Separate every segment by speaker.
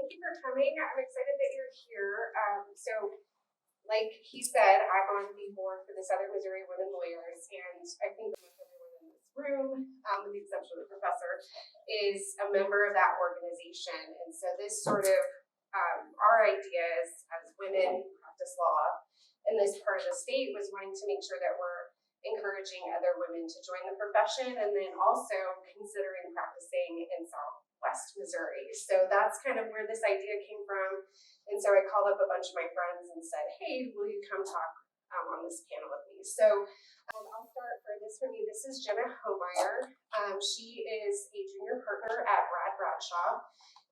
Speaker 1: thank you for coming. I'm excited that you're here. Like he said, I'm on the board for the Southern Missouri Women Lawyers, and I think almost everyone in this room, with the exception of the professor, is a member of that organization. And so this sort of, our idea as women who practice law in this part of the state was wanting to make sure that we're encouraging other women to join the profession, and then also considering practicing in Southwest Missouri. So that's kind of where this idea came from. And so I called up a bunch of my friends and said, hey, will you come talk on this panel with me? So I'll start for this from you. This is Jenna Homeyer. She is a junior partner at Bradshaw.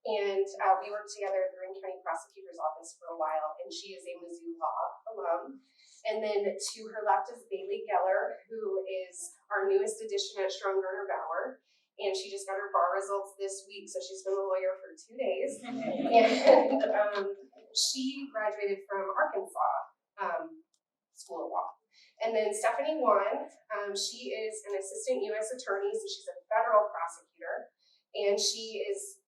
Speaker 1: And we worked together at the Greene County Prosecutor's Office for a while, and she is a Mizzou Law alum. And then to her left is Bailey Geller, who is our newest addition at Strong Garner Bauer. And she just got her bar results this week, so she's been a lawyer for 2 days. And she graduated from Arkansas School of Law. And then Stephanie Wan, she is an assistant U.S. attorney, so she's a federal prosecutor. And she is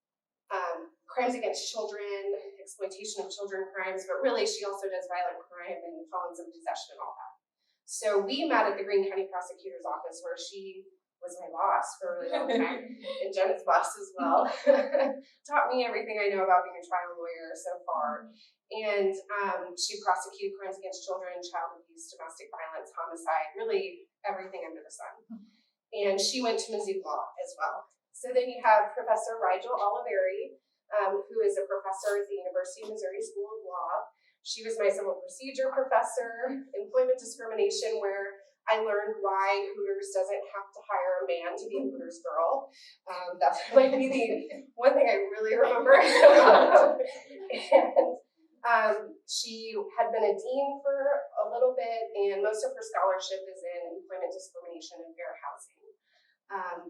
Speaker 1: crimes against children, exploitation of children crimes, but really she also does violent crime and felons in possession and all that. So we met at the Greene County Prosecutor's Office, where she was my boss for a really long time, and Jenna's boss as well. Taught me everything I know about being a trial lawyer so far. And she prosecuted crimes against children, child abuse, domestic violence, homicide, really everything under the sun. And she went to Mizzou Law as well. So then you have Professor Rigel Oliveri, who is a professor at the University of Missouri School of Law. She was my civil procedure professor, employment discrimination, where I learned why Hooters doesn't have to hire a man to be a Hooters girl. That might be the one thing I really remember. And she had been a dean for a little bit, and most of her scholarship is in employment discrimination and fair housing.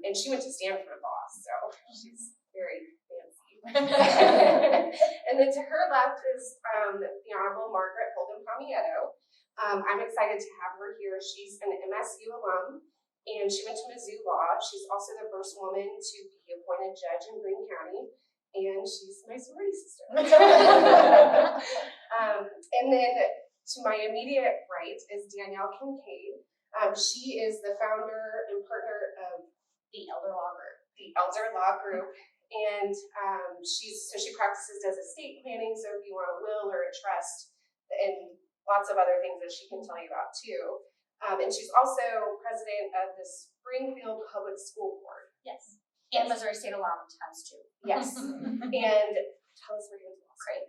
Speaker 1: And she went to Stanford Law, so she's very fancy. And then to her left is the Honorable Margaret Holden Palmietto. I'm excited to have her here. She's an MSU alum, and she went to Mizzou Law. She's also the first woman to be appointed judge in Greene County, and she's my sorority sister. And then to my immediate right is Danielle Kincaid. She is the founder and partner of the Elder Law Group. And she practices as estate planning, so if you want a will or a trust, and lots of other things that she can tell you about too. And she's also president of the Springfield Public School Board.
Speaker 2: Yes. And Missouri State Alum times 2.
Speaker 1: Yes. And tell us where you went to law school.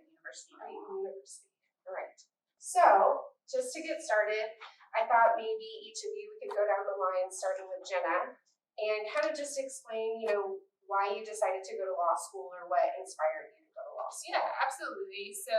Speaker 2: Creighton University.
Speaker 1: All right. So just to get started, I thought maybe each of you could go down the line, starting with Jenna, and kind of just explain, why you decided to go to law school or what inspired you to go to law school.
Speaker 3: Yeah, absolutely. So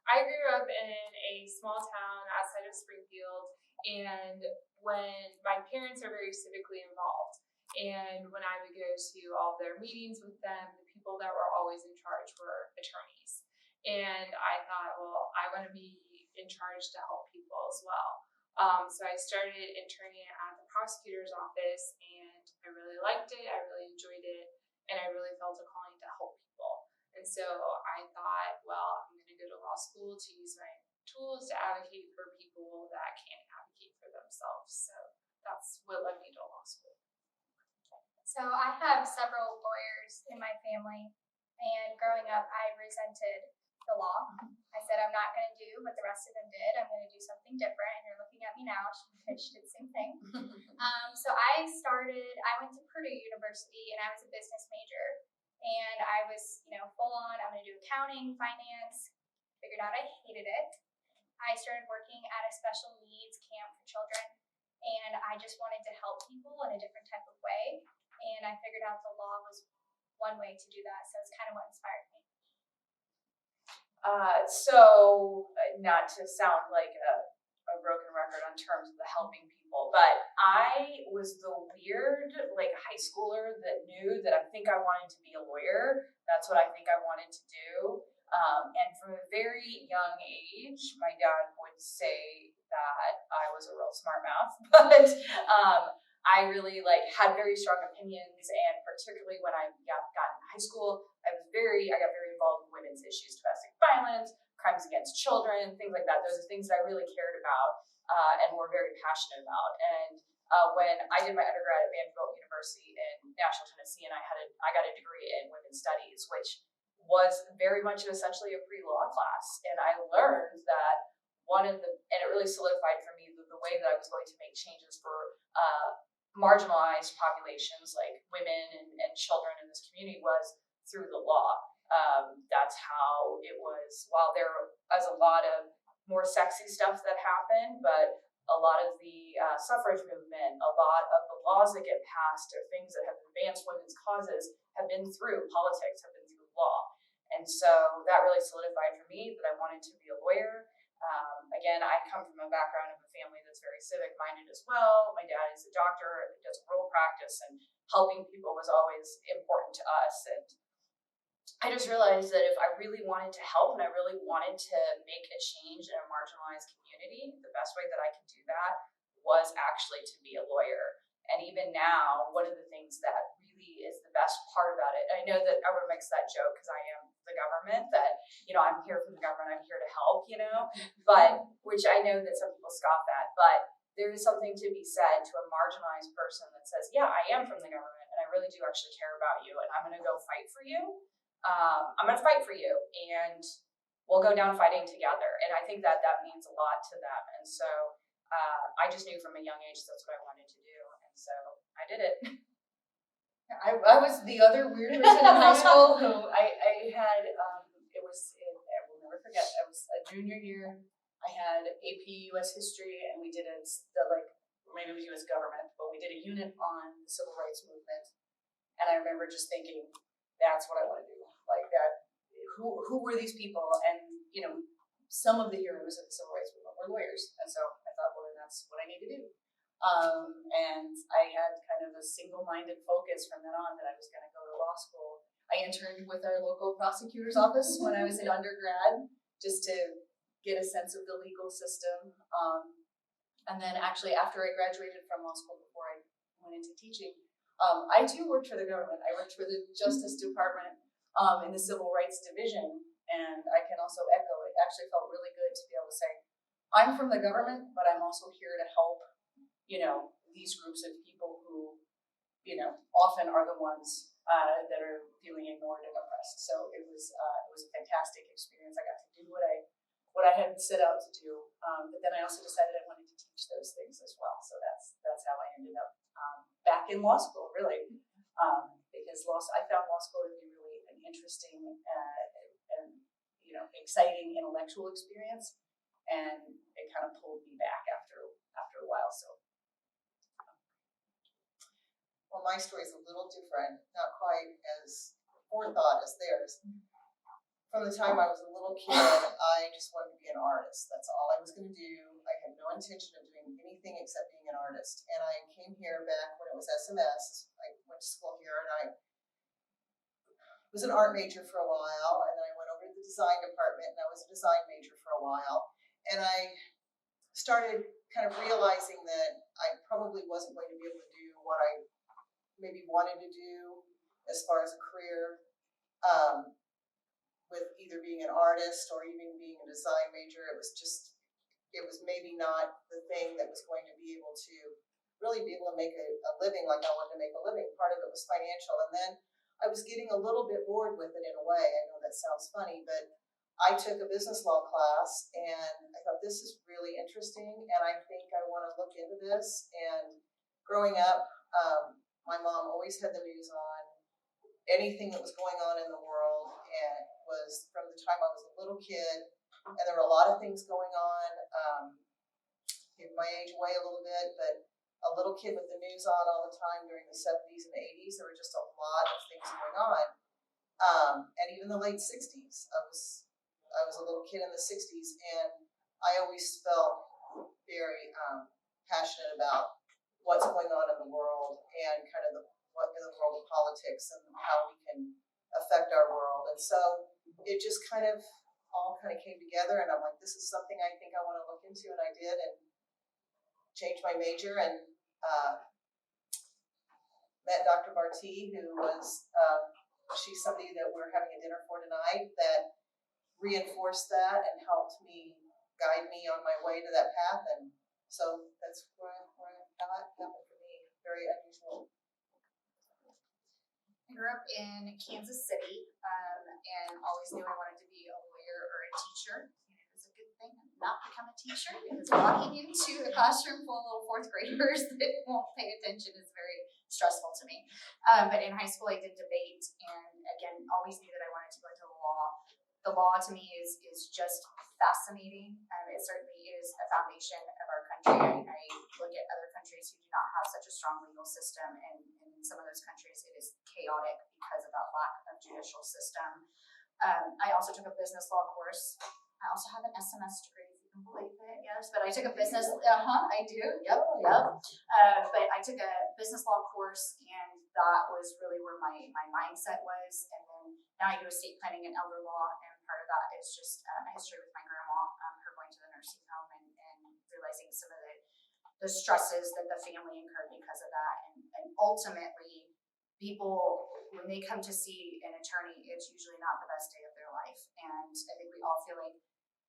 Speaker 3: I grew up in a small town outside of Springfield, and when my parents are very civically involved, and when I would go to all their meetings with them, the people that were always in charge were attorneys. And I thought, well, I want to be in charge to help people as well. So I started interning at the prosecutor's office, and I really liked it. I really enjoyed it, and I really felt a calling to help people. And so I thought, well, I'm going to go to law school to use my tools to advocate for people that can't advocate for themselves. So that's what led me to law school.
Speaker 4: So I have several lawyers in my family, and growing up, I resented the law. I said, I'm not going to do what the rest of them did. I'm going to do something different. And you're looking at me now. She did the same thing. So I went to Purdue University, and I was a business major. And I was, full on, I'm going to do accounting, finance. Figured out I hated it. I started working at a special needs camp for children. And I just wanted to help people in a different type of way. And I figured out the law was one way to do that. So it's kind of what inspired me.
Speaker 5: So not to sound like a broken record on terms of the helping people, but I was the weird, high schooler that knew that I think I wanted to be a lawyer. That's what I think I wanted to do. And from a very young age, my dad would say that I was a real smart mouth, but I really had very strong opinions, and particularly when I got into high school, I got very involved in women's issues, domestic violence, crimes against children, things like that. Those are things that I really cared about and were very passionate about. And when I did my undergrad at Vanderbilt University in Nashville, Tennessee, and I got a degree in women's studies, which was very much essentially a pre-law class. And I learned that and it really solidified for me the way that I was going to make changes for marginalized populations like women and children in this community was through the law. That's how it was. While there was a lot of more sexy stuff that happened, but a lot of the suffrage movement, a lot of the laws that get passed or things that have advanced women's causes have been through politics, have been through law. And so that really solidified for me that I wanted to be a lawyer. Again, I come from a background of a family that's very civic-minded as well. My dad is a doctor, does rural practice, and helping people was always important to us. And I just realized that if I really wanted to help and I really wanted to make a change in a marginalized community, the best way that I could do that was actually to be a lawyer. And even now, one of the things that really is the best part about it, I know that everyone makes that joke because I am the government, that, I'm here from the government, I'm here to help, but, which I know that some people scoff at, but there is something to be said to a marginalized person that says, yeah, I am from the government and I really do actually care about you and I'm going to go fight for you. I'm going to fight for you and we'll go down fighting together. And I think that means a lot to them. And so I just knew from a young age that's what I wanted to do. And so I did it.
Speaker 6: I was the other weird person in high school who I had, I will never forget, I was a junior year, I had AP US history and we did maybe it was US government, but we did a unit on the civil rights movement. And I remember just thinking, that's what I want to do. Like that, who were these people? And, some of the heroes of the civil rights movement were lawyers. And so I thought, well, then that's what I need to do. And I had kind of a single-minded focus from then on that I was going to go to law school. I interned with our local prosecutor's office when I was in undergrad, just to get a sense of the legal system. And then actually after I graduated from law school, before I went into teaching, I too worked for the government. I worked for the Justice Department in the Civil Rights Division. And I can also echo, it actually felt really good to be able to say, I'm from the government, but I'm also here to help these groups of people who, often are the ones that are feeling ignored and oppressed. So it was a fantastic experience. I got to do what I had set out to do. But then I also decided I wanted to teach those things as well. So that's how I ended up back in law school, really, because I found law school to be really an interesting and exciting intellectual experience, and it kind of pulled me back after a while. So.
Speaker 7: Well, my story is a little different, not quite as forethought as theirs. From the time I was a little kid, I just wanted to be an artist. That's all I was going to do. I had no intention of doing anything except being an artist. And I came here back when it was SMS. I went to school here and I was an art major for a while. And then I went over to the design department and I was a design major for a while. And I started kind of realizing that I probably wasn't going to be able to do what I maybe wanted to do as far as a career, with either being an artist or even being a design major. It was maybe not the thing that was going to be able to really be able to make a living like I wanted to make a living. Part of it was financial. And then I was getting a little bit bored with it in a way. I know that sounds funny, but I took a business law class and I thought, this is really interesting and I think I want to look into this. And growing up, my mom always had the news on, anything that was going on in the world, and it was from the time I was a little kid, and there were a lot of things going on. Give my age away a little bit, but a little kid with the news on all the time during the 70s and 80s, there were just a lot of things going on. And even the late 60s, I was a little kid in the 60s, and I always felt very passionate about what's going on in the world and kind of what in the world of politics and how we can affect our world. And so it just all came together, and I'm like, this is something I think I want to look into, and I did, and changed my major and met Dr. Barti, who was she's somebody that we're having a dinner for tonight that reinforced that and helped me guide me on my way to that path. And so that's how that happened for me. Very unusual.
Speaker 2: I grew up in Kansas City, and always knew I wanted to be a lawyer or a teacher. And it was a good thing to not become a teacher, because walking into a classroom full of little fourth graders that won't pay attention is very stressful to me. But in high school I did debate, and again, always knew that I wanted to go into law. The law to me is just fascinating. It certainly is a foundation of our country. I look at other countries who do not have such a strong legal system, and in some of those countries it is chaotic because of that lack of judicial system. I also took a business law course. I also have an SMS degree, if you can believe it, yes, but I took a business, I do, yep. But I took a business law course, and that was really where my mindset was. And then now I do estate planning and elder law, and part of that is just a history with my grandma, her going to the nursing home and realizing some of the stresses that the family incurred because of that. And ultimately, people, when they come to see an attorney, it's usually not the best day of their life. And I think we all feel like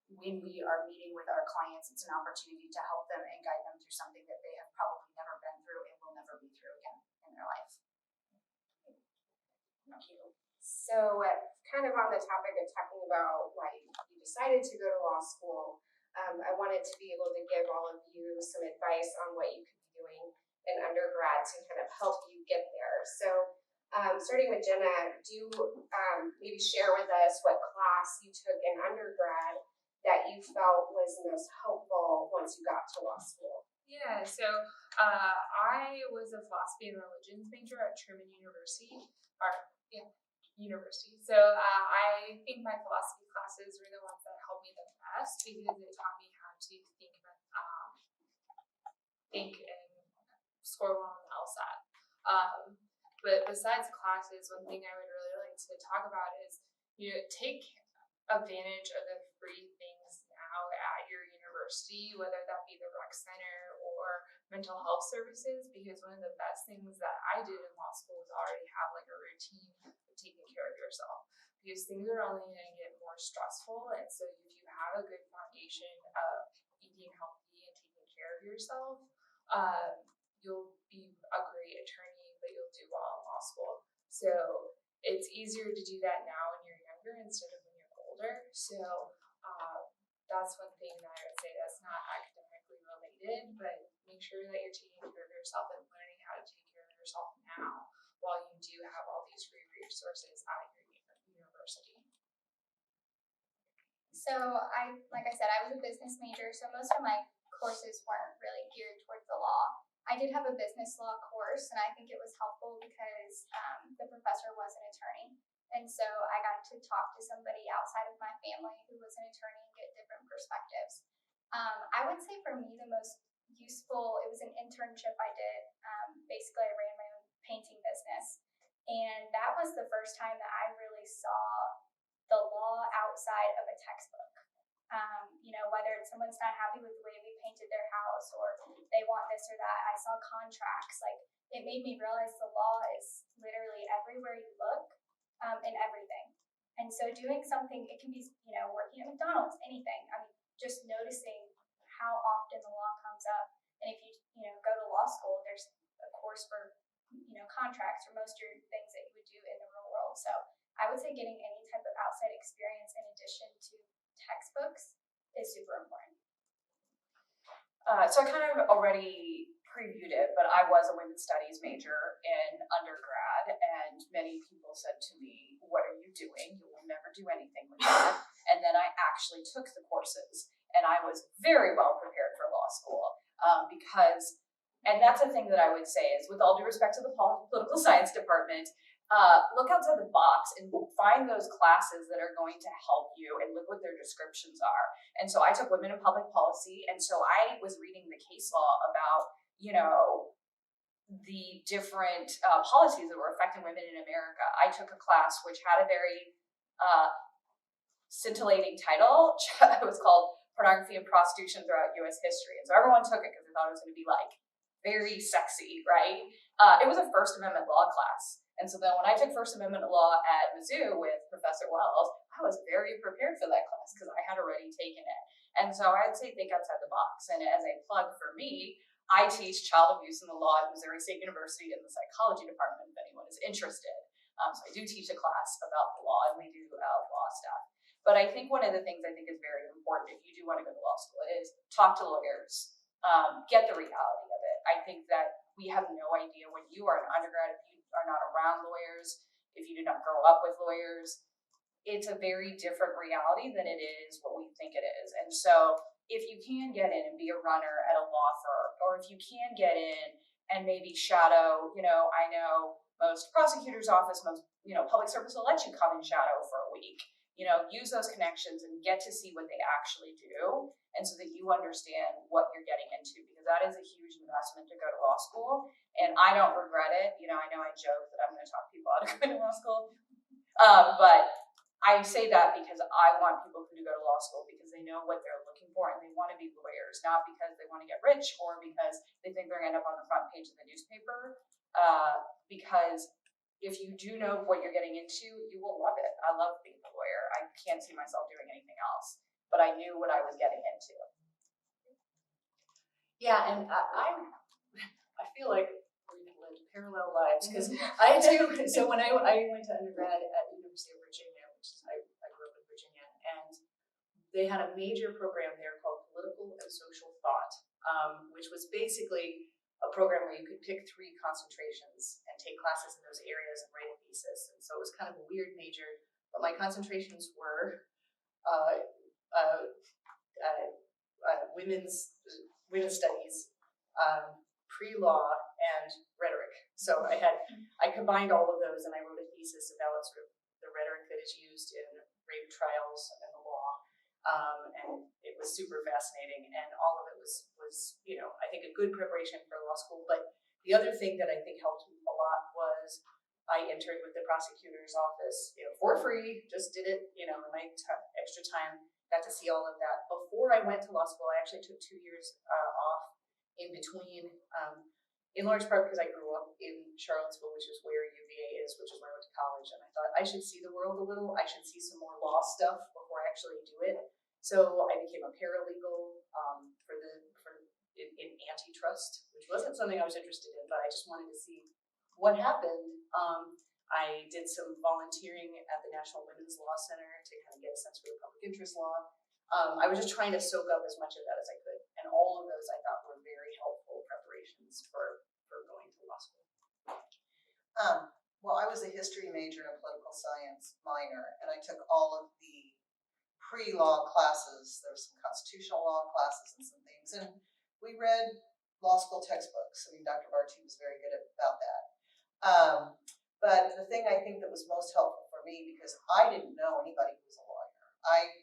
Speaker 2: when we are meeting with our clients, it's an opportunity to help them and guide them through something that they have probably never been through and will never be through again in their life.
Speaker 1: Thank you. So, kind of on the topic of talking about why you decided to go to law school, I wanted to be able to give all of you some advice on what you could be doing in undergrad to kind of help you get there. So, starting with Jenna, do you maybe share with us what class you took in undergrad that you felt was most helpful once you got to law school?
Speaker 3: Yeah, so I was a philosophy and religions major at Truman University. So I think my philosophy classes were the ones that helped me the best, because it taught me how to think and score well on the LSAT. But besides classes, one thing I would really like to talk about is, take advantage of the free things now at your university, whether that be the rec center or mental health services, because one of the best things that I did in law school was already have like a routine of taking care of yourself, because things are only going to get more stressful. And so if you have a good foundation of eating healthy and taking care of yourself, you'll be a great attorney, but you'll do well in law school. So it's easier to do that now when you're younger instead of when you're older. So that's one thing that I would say that's not academically related, but make sure that you're taking care of yourself and learning how to take care of yourself now, while you do have all these free resources at your university.
Speaker 4: So like I said, I was a business major, so most of my courses weren't really geared towards the law. I did have a business law course, and I think it was helpful because the professor was an attorney. And so I got to talk to somebody outside of my family who was an attorney and get different perspectives. I would say for me the most useful, it was an internship I did. Basically, I ran my own painting business. And that was the first time that I really saw the law outside of a textbook. Whether someone's not happy with the way we painted their house or they want this or that, I saw contracts. Like, it made me realize the law is literally everywhere you look, in everything. And so doing something, it can be, working at McDonald's, anything. I mean, just noticing how often the law comes up. And if you, go to law school, there's a course for, contracts or most of your things that you would do in the real world. So I would say getting any type of outside experience in addition to textbooks is super important.
Speaker 5: So I kind of already previewed it, but I was a women's studies major in undergrad, and many people said to me, "What are you doing? You will never do anything with that." And then I actually took the courses, and I was very well prepared for law school, because, and that's the thing that I would say is, with all due respect to the political science department, look outside the box and find those classes that are going to help you and look what their descriptions are. And so I took women in public policy, and so I was reading the case law about, the different policies that were affecting women in America. I took a class which had a very scintillating title. It was called Pornography and Prostitution Throughout U.S. History. And so everyone took it because they thought it was going to be like very sexy, right? It was a First Amendment law class.
Speaker 6: And so then when I took First Amendment law at Mizzou with Professor Wells, I was very prepared for that class because I had already taken it. And so I'd say think outside the box. And as a plug for me, I teach child abuse in the law at Missouri State University in the psychology department if anyone is interested. So I do teach a class about the law, and we do law stuff. But I think one of the things I think is very important if you do want to go to law school is talk to lawyers, get the reality of it. I think that we have no idea when you are an undergrad, if you are not around lawyers, if you did not grow up with lawyers, it's a very different reality than it is what we think it is. And so if you can get in and be a runner at a law firm, or if you can get in and maybe shadow, I know most prosecutors' office, most, public service will let you come and shadow for a week. Use those connections and get to see what they actually do, and so that you understand what you're getting into, because that is a huge investment to go to law school. And I don't regret it. I know I joke that I'm going to talk people out of going to law school, but I say that because I want people who go to law school because they know what they're looking for and they want to be lawyers, not because they want to get rich or because they think they're going to end up on the front page of the newspaper. Because if you do know what you're getting into, you will love it. I love being a lawyer. I can't see myself doing anything else, but I knew what I was getting into. Yeah, and I feel like we lived parallel lives because I too. So when I went to undergrad at the University of Virginia, I grew up in Virginia, and they had a major program there called Political and Social Thought, which was basically a program where you could pick 3 concentrations and take classes in those areas and write a thesis. And so it was kind of a weird major, but my concentrations were women's studies, pre-law, and rhetoric. So I combined all of those, and I wrote a thesis about sort of the rhetoric that is used in rape trials and the law. And it was super fascinating, and all of it was I think a good preparation for law school. But the other thing that I think helped me a lot was I interned with the prosecutor's office, for free, just did it, in my extra time, got to see all of that. Before I went to law school, I actually took 2 years off in between, in large part because I grew up in Charlottesville, which is where UVA is, which is where I went to college, and I thought I should see the world a little, I should see some more law stuff before I actually do it. So I became a paralegal in antitrust, which wasn't something I was interested in, but I just wanted to see what happened. I did some volunteering at the National Women's Law Center to kind of get a sense for the public interest law. I was just trying to soak up as much of that as I could, and all of those I thought were very helpful preparations for going to law school.
Speaker 7: Well, I was a history major and a political science minor, and I took all of the pre-law classes. There were some constitutional law classes and some things, and we read law school textbooks. I mean, Dr. Barty was very good about that. But the thing I think that was most helpful for me, because I didn't know anybody who was a lawyer. I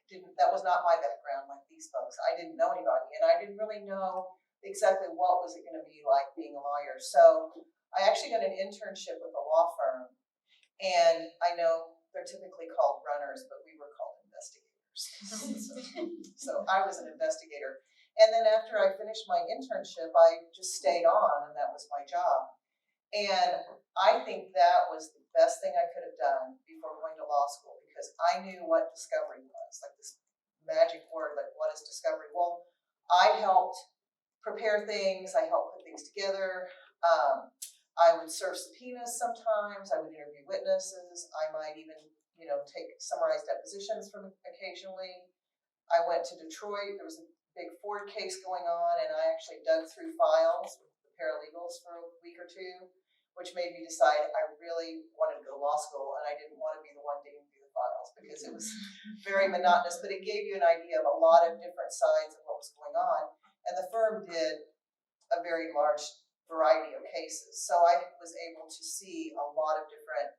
Speaker 7: didn't, that was not my background like these folks. I didn't know anybody, and I didn't really know exactly what was it going to be like being a lawyer. So I actually got an internship with a law firm, and I know they're typically called runners, but we were called investigators. So I was an investigator. And then after I finished my internship, I just stayed on, and that was my job. And I think that was the best thing I could have done before going to law school, because I knew what discovery was, like this magic word, like what is discovery? Well, I helped prepare things, I helped put things together. I would serve subpoenas sometimes, I would interview witnesses, I might even, take summarized depositions from occasionally. I went to Detroit, there was a big Ford case going on, and I actually dug through files with the paralegals for a week or 2, which made me decide I really wanted to go to law school, and I didn't want to be the one digging through the files because it was very monotonous, but it gave you an idea of a lot of different sides of what was going on. And the firm did a very large variety of cases, so I was able to see a lot of different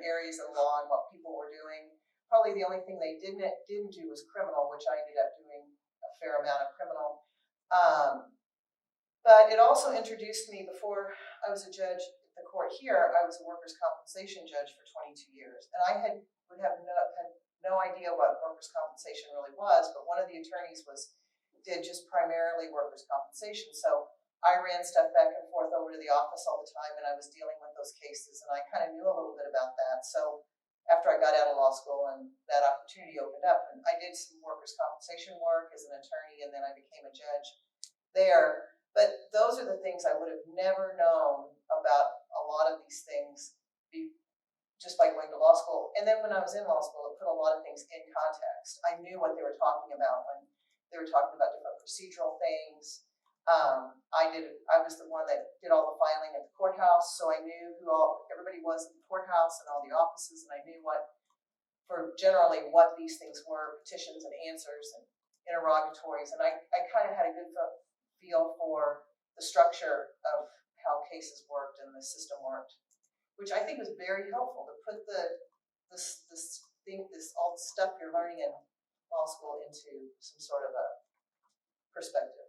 Speaker 7: areas of law and what people were doing. Probably the only thing they didn't do was criminal, which I ended up doing a fair amount of criminal. But it also introduced me, before I was a judge at the court here, I was a workers' compensation judge for 22 years, and I had no idea what workers' compensation really was, but one of the attorneys did just primarily workers' compensation. So I ran stuff back and forth over to the office all the time, and I was dealing with those cases, and I kind of knew a little bit about that. So after I got out of law school and that opportunity opened up, and I did some workers' compensation work as an attorney, and then I became a judge there. But those are the things I would have never known about a lot of these things just by going to law school. And then when I was in law school, it put a lot of things in context. I knew what they were talking about when they were talking about different procedural things. I was the one that did all the filing at the courthouse, so I knew who everybody was in the courthouse and all the offices, and I knew what these things were, petitions and answers and interrogatories, and I kind of had a good feel for the structure of how cases worked and the system worked, which I think was very helpful to put all the stuff you're learning in law school into some sort of a perspective.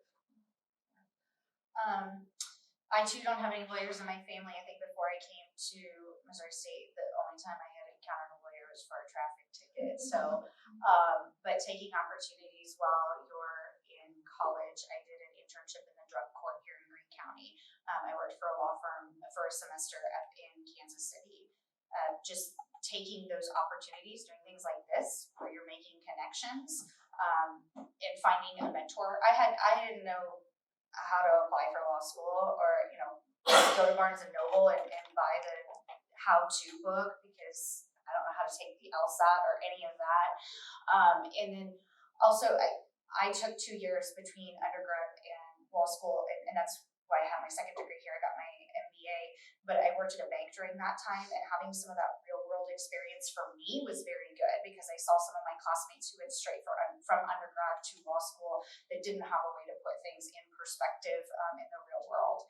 Speaker 2: I too don't have any lawyers in my family. I think before I came to Missouri State, the only time I had encountered a lawyer was for a traffic ticket. So, but taking opportunities while you're in college, I did an internship in the drug court here in Greene County. I worked for a law firm for a semester up in Kansas City. Just taking those opportunities, doing things like this, where you're making connections, and finding a mentor. I didn't know how to apply for law school, or go to Barnes and Noble and buy the how-to book, because I don't know how to take the LSAT or any of that. And then also I took 2 years between undergrad and law school, and that's why I have my second degree here. I got my MBA, but I worked at a bank during that time, and having some of that real world experience for me was very good, because I saw some of my classmates who went straight from undergrad to law school that didn't have a way to put things in perspective in the real world.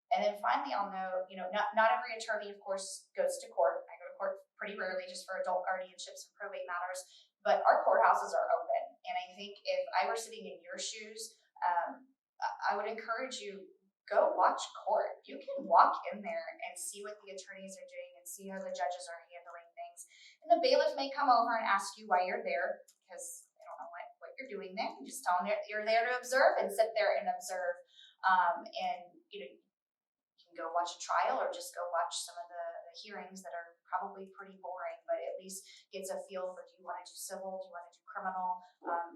Speaker 2: And then finally, I'll note, not every attorney, of course, goes to court. I go to court pretty rarely, just for adult guardianships and probate matters, but our courthouses are open. And I think if I were sitting in your shoes, I would encourage you, go watch court. You can walk in there and see what the attorneys are doing and see how the judges are handling things. And the bailiff may come over and ask you why you're there, because they don't know what you're doing there. You just tell them you're there to observe, and sit there and observe. And you can go watch a trial, or just go watch some of the hearings that are probably pretty boring, but at least gets a feel for, do you want to do civil, do you want to do criminal,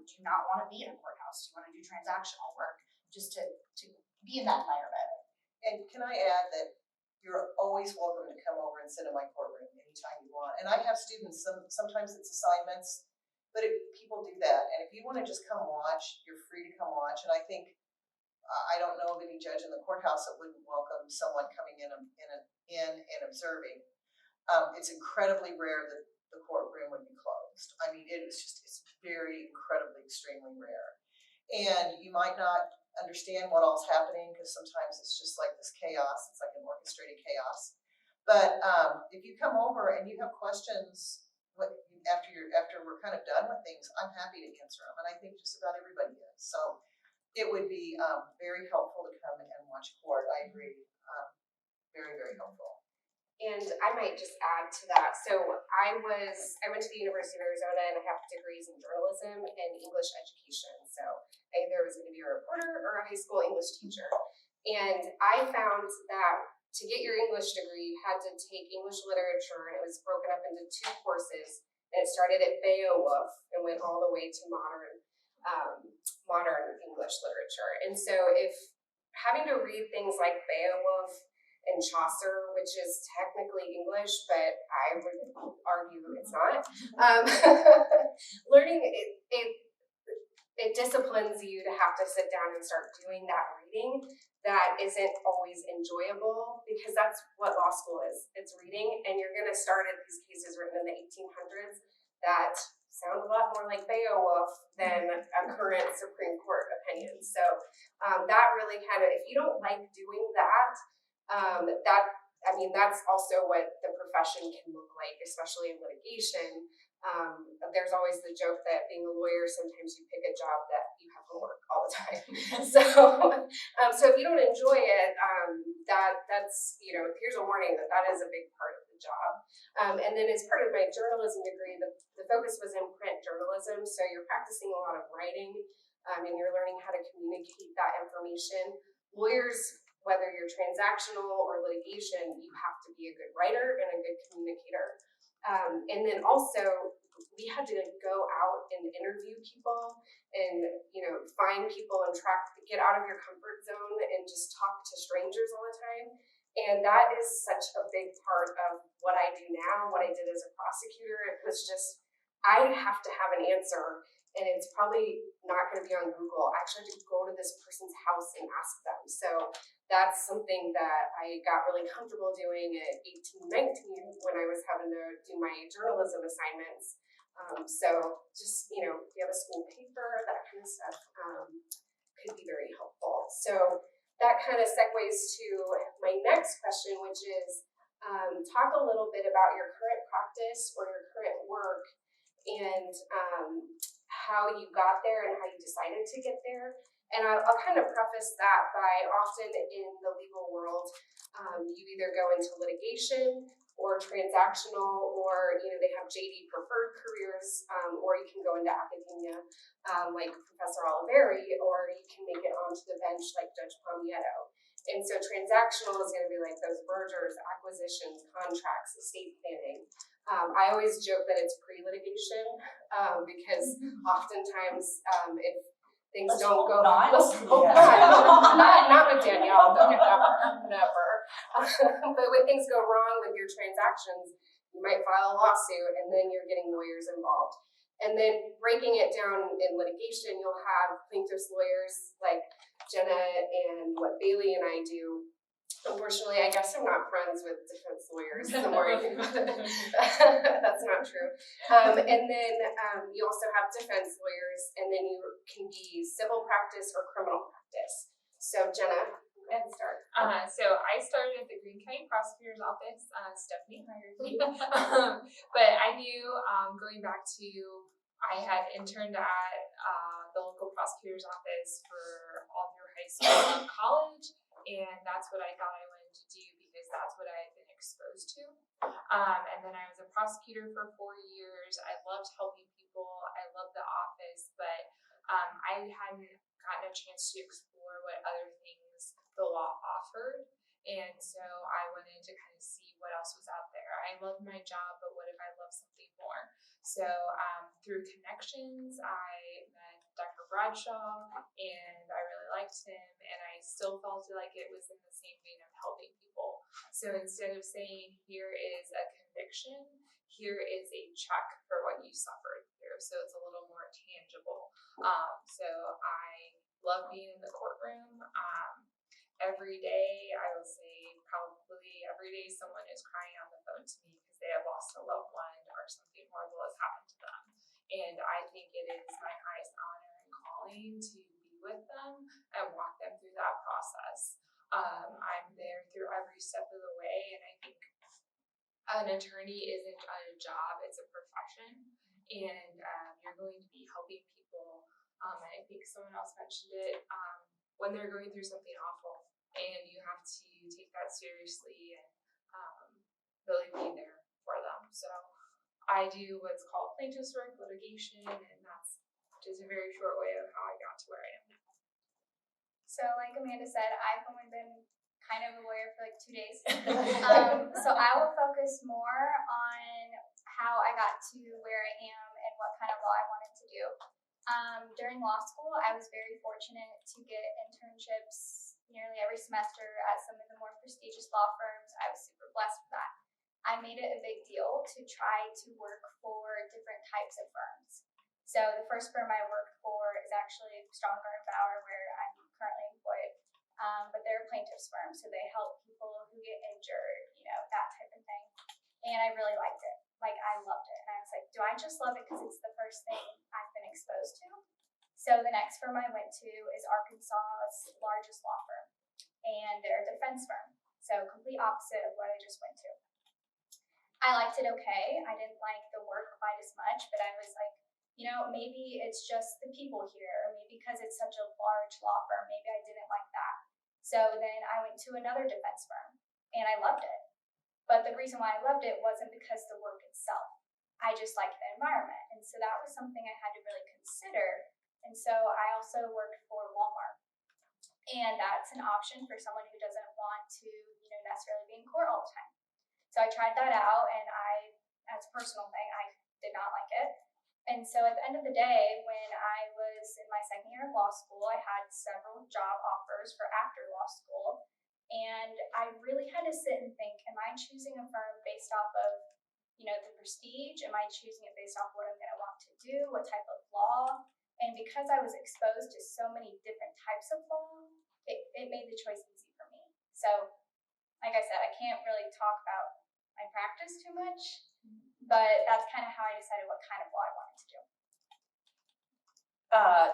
Speaker 2: do you not want to be in a courthouse, do you want to do transactional work, just to be in that environment.
Speaker 7: And can I add that you're always welcome to come over and sit in my courtroom anytime you want. And I have students, sometimes it's assignments, but people do that. And if you want to just come watch, you're free to come watch. And I think, I don't know of any judge in the courthouse that wouldn't welcome someone coming in and observing. It's incredibly rare that the courtroom would be closed. I mean, it's very incredibly, extremely rare. And you might not understand what all's happening, because sometimes it's just like this chaos. It's like an orchestrated chaos. But if you come over and you have questions after we're kind of done with things, I'm happy to answer them. And I think just about everybody is. So it would be very helpful to come and watch court. I agree. Very, very helpful.
Speaker 1: And I might just add to that. So I went to the University of Arizona, and I have degrees in journalism and English education. So I either was going to be a reporter or a high school English teacher. And I found that to get your English degree, you had to take English literature, and it was broken up into 2 courses. And it started at Beowulf and went all the way to modern English literature. And so if having to read things like Beowulf and Chaucer, which is technically English, but I would argue it's not, learning it disciplines you to have to sit down and start doing that reading that isn't always enjoyable, because that's what law school is. It's reading, and you're going to start at these cases written in the 1800s that sound a lot more like Beowulf than a current Supreme Court opinion. So that really if you don't like doing that, that's also what the profession can look like, especially in litigation. There's always the joke that being a lawyer, sometimes you pick a job that you have homework all the time. So if you don't enjoy it, that's here's a warning that is a big part of the job. And then as part of my journalism degree, the focus was in print journalism. So you're practicing a lot of writing, and you're learning how to communicate that information. lawyers, whether you're transactional or litigation, you have to be a good writer and a good communicator. And then also, we had to go out and interview people and, find people and get out of your comfort zone and just talk to strangers all the time. And that is such a big part of what I do now, what I did as a prosecutor. It was just, I have to have an answer, and it's probably not going to be on Google. I actually have to go to this person's house and ask them. So that's something that I got really comfortable doing at 18, 19 when I was having to do my journalism assignments. So just, if you have a school paper, that kind of stuff could be very helpful. So that kind of segues to my next question, which is talk a little bit about your current practice or your current work and how you got there and how you decided to get there. And I'll kind of preface that by often in the legal world, you either go into litigation or transactional, or they have JD preferred careers, or you can go into academia like Professor Oliveri, or you can make it onto the bench like Judge Palmietto. And so transactional is going to be like those mergers, acquisitions, contracts, estate planning. I always joke that it's pre-litigation because oftentimes if things
Speaker 5: Let's
Speaker 1: don't
Speaker 5: hope
Speaker 1: go,
Speaker 5: not.
Speaker 1: let's hope
Speaker 5: Yeah.
Speaker 1: not with Danielle, though, never. But when things go wrong with your transactions, you might file a lawsuit, and then you're getting lawyers involved. And then breaking it down in litigation, you'll have plaintiffs' lawyers like Jenna and what Bailey and I do. Unfortunately, I guess I'm not friends with defense lawyers. The more you think about it, that's not true. And then you also have defense lawyers, and then you can be civil practice or criminal practice. So Jenna, go ahead and start.
Speaker 3: So I started at the Greene County Prosecutor's Office. Stephanie hired me. But I knew going back to, I had interned at the local prosecutor's office for all through high school and college. And that's what I thought I wanted to do because that's what I had been exposed to. And then I was a prosecutor for 4 years. I loved helping people. I loved the office, but I hadn't gotten a chance to explore what other things the law offered. And so I wanted to kind of see what else was out there. I loved my job, but what if I loved something more? So through connections, I met Dr. Bradshaw, and I really liked him, and I still felt like it was in the same vein of helping people. So instead of saying, here is a conviction, here is a check for what you suffered here. So it's a little more tangible. So I love being in the courtroom. Every day, I will say probably every day someone is crying on the phone to me because they have lost a loved one or something horrible has happened to them. And I think it is my highest honor and calling to be with them and walk them through that process. I'm there through every step of the way, and I think an attorney isn't a job, it's a profession. And you're going to be helping people. And I think someone else mentioned it, when they're going through something awful, and you have to take that seriously and really be there for them. So I do what's called plaintiff's work, litigation, and that's just a very short way of how I got to where I am now.
Speaker 4: So like Amanda said, I've only been kind of a lawyer for like 2 days. So I will focus more on how I got to where I am and what kind of law I wanted to do. During law school, I was very fortunate to get internships nearly every semester at some of the more prestigious law firms. I was super blessed with that. I made it a big deal to try to work for different types of firms. So the first firm I worked for is actually Stronger and Bauer, where I'm currently employed. But they're a plaintiff's firm, so they help people who get injured, that type of thing. And I really liked it. Like, I loved it. And I was like, do I just love it because it's the first thing I've been exposed to? So the next firm I went to is Arkansas's largest law firm. And they're a defense firm. So complete opposite of what I just went to. I liked it okay. I didn't like the work quite as much, but I was like, maybe it's just the people here, or maybe because it's such a large law firm, maybe I didn't like that. So then I went to another defense firm, and I loved it. But the reason why I loved it wasn't because the work itself. I just liked the environment. And so that was something I had to really consider. And so I also worked for Walmart. And that's an option for someone who doesn't want to, necessarily be in court all the time. So I tried that out, and as a personal thing, I did not like it. And so at the end of the day, when I was in my second year of law school, I had several job offers for after law school. And I really had to sit and think, am I choosing a firm based off of, the prestige? Am I choosing it based off what I'm going to want to do? What type of law? And because I was exposed to so many different types of law, it made the choice easy for me. So, like I said, I can't really talk about my practice too much, but that's kind of how I decided what kind of law I wanted to do.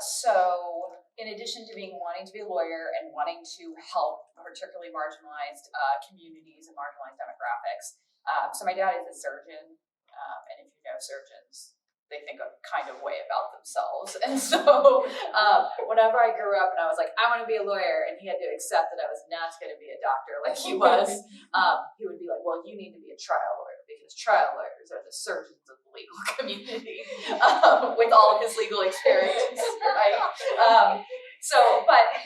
Speaker 5: So in addition to wanting to be a lawyer and wanting to help particularly marginalized communities and marginalized demographics, so my dad is a surgeon, and if you know surgeons, they think a kind of way about themselves. And so whenever I grew up and I was like, I want to be a lawyer, and he had to accept that I was not going to be a doctor like he was, he would be like, well, you need to be a trial lawyer because trial lawyers are the surgeons of the legal community, with all of his legal experience, right?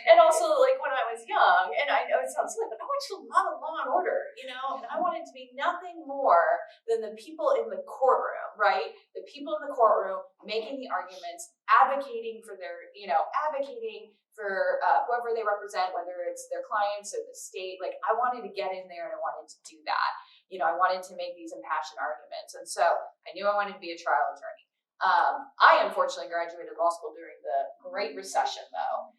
Speaker 5: And also like when I was young, and I know it sounds silly, but I watched a lot of Law and Order, and I wanted to be nothing more than the people in the courtroom, right? The people in the courtroom making the arguments, advocating for whoever they represent, whether it's their clients or the state. Like I wanted to get in there and I wanted to do that. I wanted to make these impassioned arguments. And so I knew I wanted to be a trial attorney. I unfortunately graduated law school during the Great Recession though.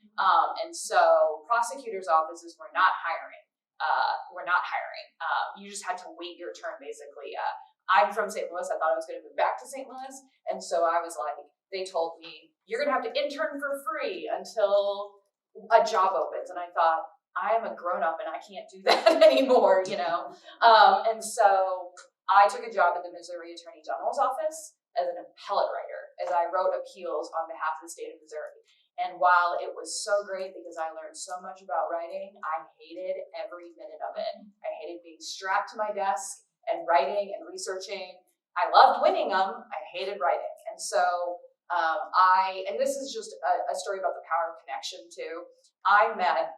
Speaker 5: And so prosecutors' offices were not hiring. You just had to wait your turn basically. I'm from St. Louis. I thought I was going to move back to St. Louis. And so I was like, they told me, you're going to have to intern for free until a job opens. And I thought, I am a grown up and I can't do that anymore, And so I took a job at the Missouri Attorney General's office as an appellate writer, as I wrote appeals on behalf of the state of Missouri. And while it was so great because I learned so much about writing, I hated every minute of it. I hated being strapped to my desk and writing and researching. I loved winning them. I hated writing. And so and this is just a story about the power of connection too. I met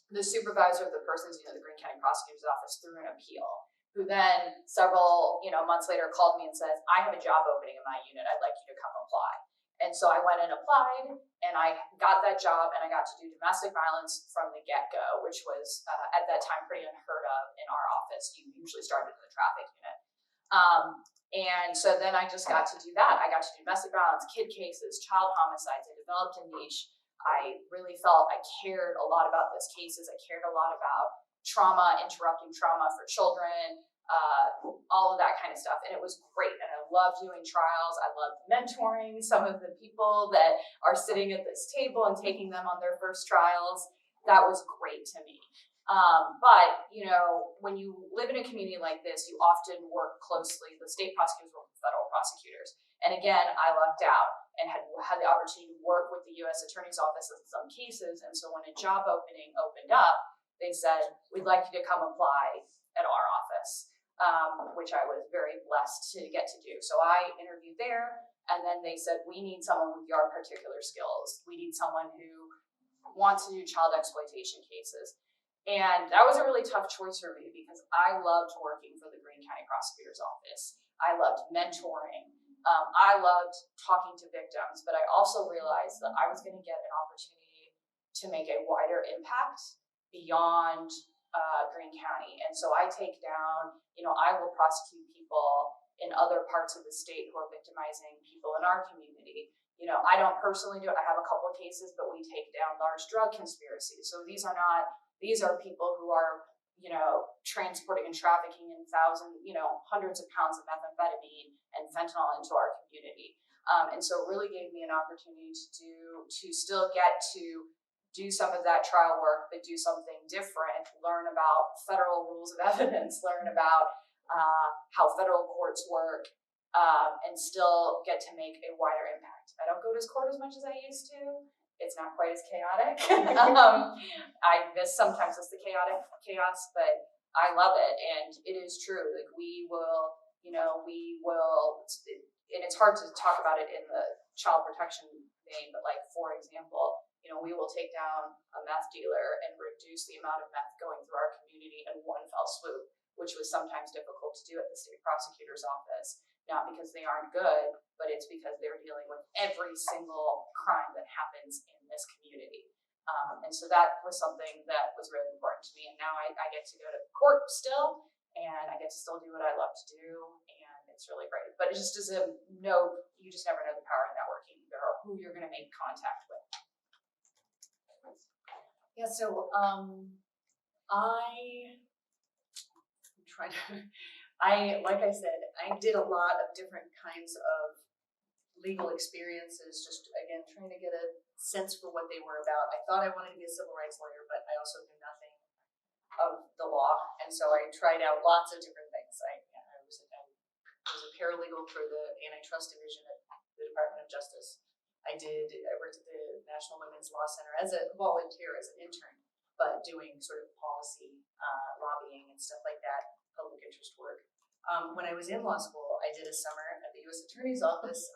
Speaker 5: the supervisor of the persons, the Greene County Prosecutor's Office through an appeal, who then several, months later called me and says, I have a job opening in my unit. I'd like you to come apply. And so I went and applied, and I got that job, and I got to do domestic violence from the get-go, which was at that time pretty unheard of in our office. You usually started in the traffic unit. And so then I just got to do that. I got to do domestic violence, kid cases, child homicides. I developed a niche. I really felt I cared a lot about those cases. I cared a lot about trauma, interrupting trauma for children, all of that kind of stuff. And it was great. And I loved doing trials. I loved mentoring some of the people that are sitting at this table and taking them on their first trials. That was great to me. But when you live in a community like this, you often work closely. The state prosecutors work with federal prosecutors. And again, I lucked out and had the opportunity to work with the U.S. Attorney's Office in some cases. And so when a job opening opened up, they said, we'd like you to come apply at our office, which I was very blessed to get to do. So I interviewed there, and then they said, we need someone with your particular skills. We need someone who wants to do child exploitation cases. And that was a really tough choice for me because I loved working for the Greene County Prosecutor's Office. I loved mentoring. I loved talking to victims, but I also realized that I was going to get an opportunity to make a wider impact beyond Greene County. And so I take down, I will prosecute people in other parts of the state who are victimizing people in our community. I don't personally do it. I have a couple of cases, but we take down large drug conspiracies. So these are people who are, transporting and trafficking in hundreds of pounds of methamphetamine and fentanyl into our community. And so it really gave me an opportunity to still get to do some of that trial work, but do something different, learn about federal rules of evidence, learn about how federal courts work, and still get to make a wider impact. I don't go to court as much as I used to. It's not quite as chaotic. I miss sometimes it's the chaos, but I love it. And it is true. Like we will, and it's hard to talk about it in the child protection vein, but like, for example,
Speaker 6: we will take down a meth dealer and reduce the amount of meth going through our community in one fell swoop, which was sometimes difficult to do at the state prosecutor's office. Not because they aren't good, but it's because they're dealing with every single crime that happens in this community. And so that was something that was really important to me. And now I get to go to court still, and I get to still do what I love to do, and it's really great. But it just is you just never know the power of networking either, or who you're going to make contact with.
Speaker 5: Yeah, so I'm trying to, like I said, I did a lot of different kinds of legal experiences, just again, trying to get a sense for what they were about. I thought I wanted to be a civil rights lawyer, but I also knew nothing of the law, and so I tried out lots of different things. I was a paralegal for the antitrust division at the Department of Justice. I worked at the National Women's Law Center as a volunteer, as an intern, but doing sort of policy lobbying and stuff like that, public interest work. When I was in law school, I did a summer at the U.S. Attorney's Office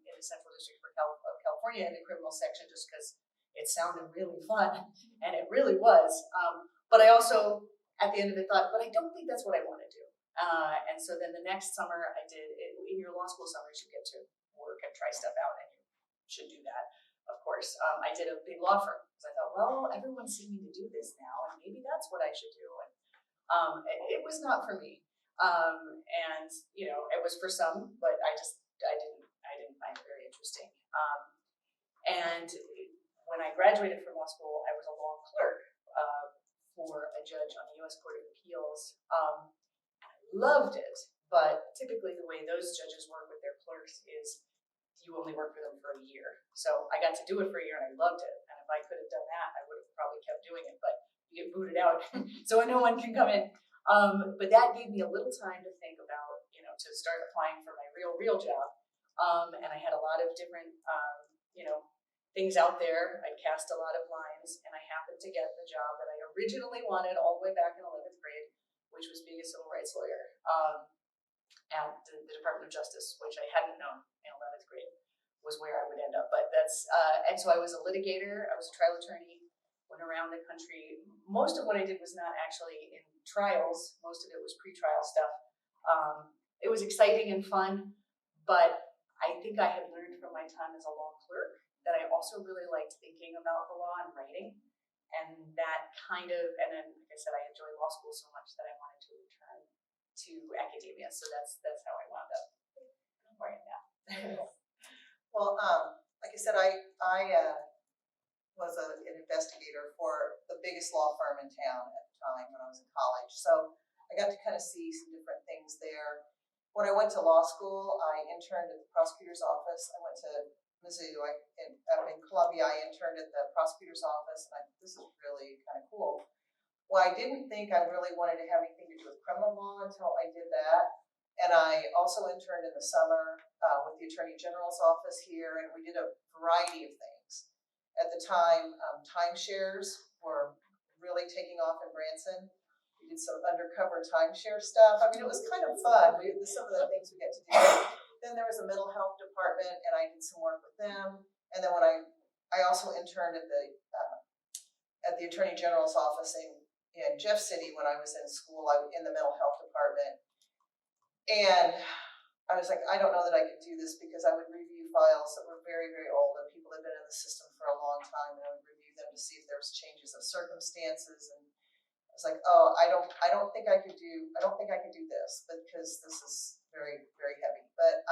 Speaker 5: in the Central District of California in the criminal section, just because it sounded really fun, and it really was. But I also, at the end of it, thought, but I don't think that's what I want to do. And so then the next summer I did, in your law school summers, you get to work and try stuff out, and you should do that, of course. I did a big law firm, because I thought, well, everyone's seeming to do this now, and maybe that's what I should do. And it was not for me. And it was for some, but I didn't find it very interesting. And when I graduated from law school, I was a law clerk for a judge on the U.S. Court of Appeals. I loved it, but typically the way those judges work with their clerks is you only work for them for a year. So I got to do it for a year, and I loved it. And if I could have done that, I would have probably kept doing it, but you get booted out, so no one can come in. But that gave me a little time to think about, to start applying for my real job. And I had a lot of different, things out there. I cast a lot of lines, and I happened to get the job that I originally wanted all the way back in 11th grade, which was being a civil rights lawyer at the Department of Justice, which I hadn't known in 11th grade was where I would end up. But and so I was a litigator, I was a trial attorney, went around the country. Most of what I did was not actually in trials, most of it was pre-trial stuff. It was exciting and fun, but I think I had learned from my time as a law clerk that I also really liked thinking about the law and writing. And that and then, like I said, I enjoyed law school so much that I wanted to return to academia. So that's how I wound up where I am now.
Speaker 7: Well, like I said, I was an investigator for the biggest law firm in town at the time when I was in college. So I got to kind of see some different things there. When I went to law school, I interned at the prosecutor's office. I went to Mizzou. Up in Columbia, I interned at the prosecutor's office, and this is really kind of cool. Well, I didn't think I really wanted to have anything to do with criminal law until I did that. And I also interned in the summer with the Attorney General's office here, and we did a variety of things. At the time, timeshares were really taking off in Branson. We did some undercover timeshare stuff. I mean, it was kind of fun. Some of the things we get to do. Then there was a mental health department, and I did some work with them. And then when I also interned at the Attorney General's office in Jeff City when I was in school. I was in the mental health department, and I was like, I don't know that I could do this, because I would review files that were very, very old, and people had been in the system for a long time, and I would review them to see if there was changes of circumstances. And I was like, oh, I don't think I could do this, because this is very, very heavy. But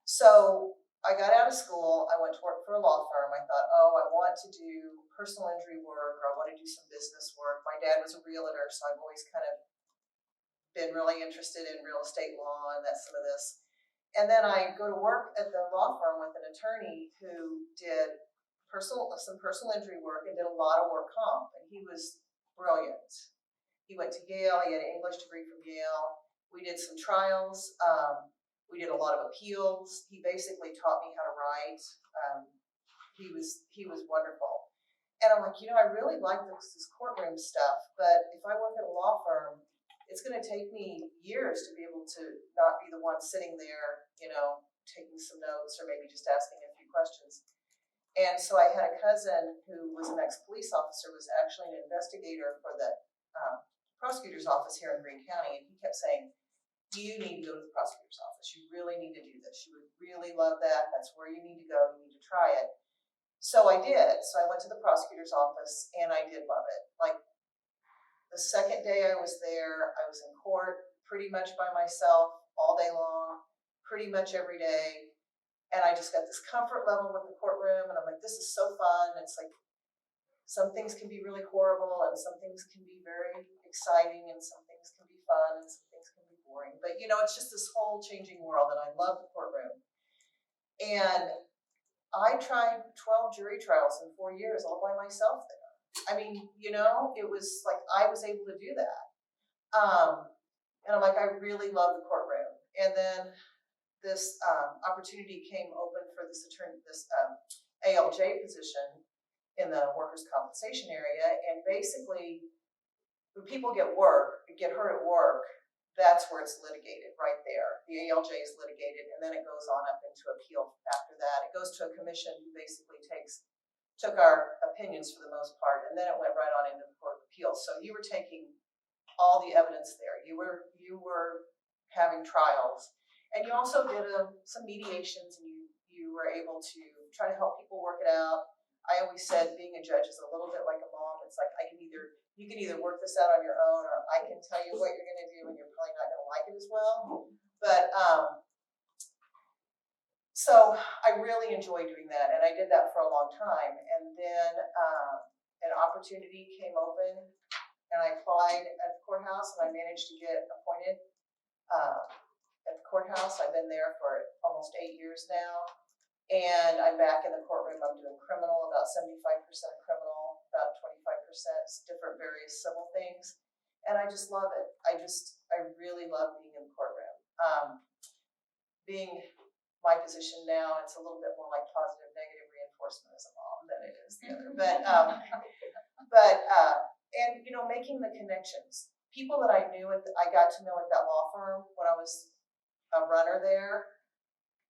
Speaker 7: so I got out of school. I went to work for a law firm. I thought, oh, I want to do personal injury work, or I want to do some business work. My dad was a realtor, so I've always kind of been really interested in real estate law and some of this. And then I go to work at the law firm with an attorney who did some personal injury work and did a lot of work comp, and he was brilliant. He went to Yale. He had an English degree from Yale. We did some trials. We did a lot of appeals. He basically taught me how to write. He was wonderful. And I'm like, I really like this courtroom stuff, but if I work at a law firm, it's going to take me years to be able to not be the one sitting there, taking some notes or maybe just asking a few questions. And so I had a cousin who was an ex-police officer, was actually an investigator for the prosecutor's office here in Greene County, and he kept saying, you need to go to the prosecutor's office. You really need to do this. You would really love that. That's where you need to go. You need to try it. So I did. So I went to the prosecutor's office and I did love it. Like the second day I was there, I was in court pretty much by myself all day long, pretty much every day. And I just got this comfort level with the courtroom, and I'm like, this is so fun. It's like some things can be really horrible, and some things can be very exciting, and some things can be fun, and some things can be boring. But you know, it's just this whole changing world, and I love the courtroom. And I tried 12 jury trials in 4 years all by myself there. I mean, you know, it was like I was able to do that. And I'm like, I really love the courtroom. And then this opportunity came open for this ALJ position in the workers' compensation area, and basically, when people get hurt at work, that's where it's litigated, right there. The ALJ is litigated, and then it goes on up into appeal after that. It goes to a commission who basically took our opinions for the most part, and then it went right on into the Court of Appeals. So you were taking all the evidence there. You were having trials. And you also did some mediations, and you were able to try to help people work it out. I always said being a judge is a little bit like a mom. It's like you can either work this out on your own, or I can tell you what you're going to do, and you're probably not going to like it as well. But so I really enjoyed doing that, and I did that for a long time. And then an opportunity came open, and I applied at the courthouse, and I managed to get appointed at the courthouse. I've been there for almost 8 years now, and I'm back in the courtroom. I'm doing criminal, about 75% criminal, about 25% different various civil things, and I just love it. I really love being in the courtroom. Being my position now, it's a little bit more like positive negative reinforcement as a mom than it is the other. And you know, making the connections. People that I got to know at that law firm when I was a runner there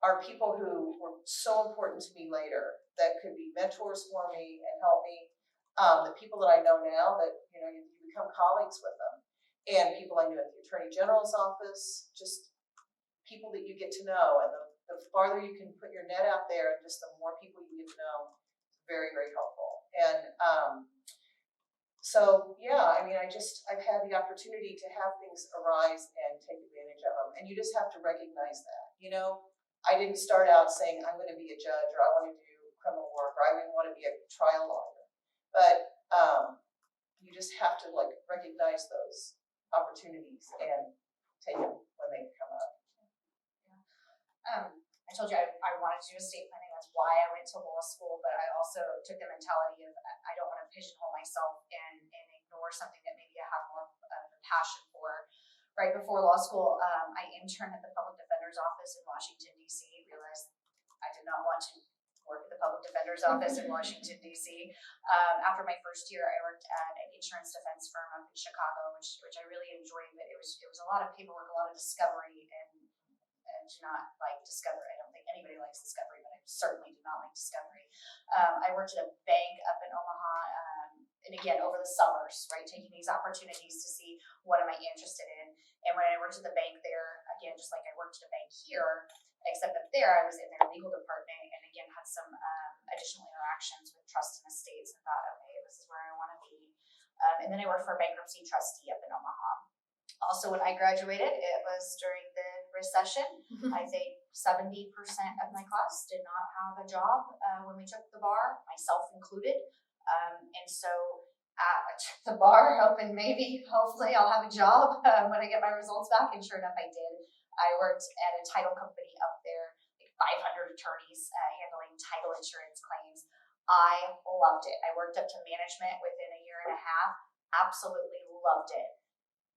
Speaker 7: are people who were so important to me later, that could be mentors for me and help me. The people that I know now, that you know, you become colleagues with them, and people I knew at the Attorney General's office, just people that you get to know. And the farther you can put your net out there, and just the more people you get to know, it's very, very helpful. And so yeah, I mean, I've had the opportunity to have things arise and take advantage of them, and you just have to recognize that. You know, I didn't start out saying I'm going to be a judge, or I want to do criminal work, or I didn't want to be a trial lawyer. But you just have to like recognize those opportunities and take them when they come up.
Speaker 2: I told you I wanted to do estate planning. That's why I went to law school, but I also took the mentality of I don't want to pigeonhole myself and ignore something that maybe I have more of a passion for. Right before law school, I interned at the public defender's office in Washington, D.C. Realized I did not want to work at the public defender's office in Washington, D.C. After my first year, I worked at an insurance defense firm up in Chicago, which I really enjoyed, but it was a lot of paperwork, a lot of discovery, and do not like discovery. I don't think anybody likes discovery, but I certainly do not like discovery. I worked at a bank up in Omaha, and again, over the summers, right, taking these opportunities to see what am I interested in. And when I worked at the bank there, again, just like I worked at a bank here, except that there I was in their legal department, and again had some additional interactions with trust and estates, and thought, okay, this is where I want to be. And then I worked for a bankruptcy trustee up in Omaha. Also, when I graduated, it was during the recession. I think 70% of my class did not have a job when we took the bar, myself included. And so at the bar, hoping hopefully I'll have a job when I get my results back. And sure enough, I did. I worked at a title company up there, like 500 attorneys handling title insurance claims. I loved it. I worked up to management within a year and a half. Absolutely loved it.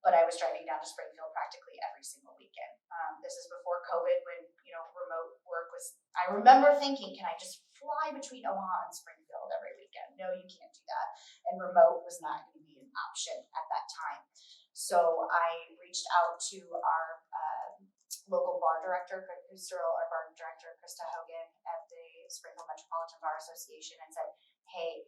Speaker 2: But I was driving down to Springfield practically every single weekend. This is before COVID, when remote work was. I remember thinking, can I just fly between Omaha and Springfield every weekend? No, you can't do that. And remote was not going to be an option at that time. So I reached out to our local bar director, our bar director, Krista Hogan at the Springfield Metropolitan Bar Association and said, hey,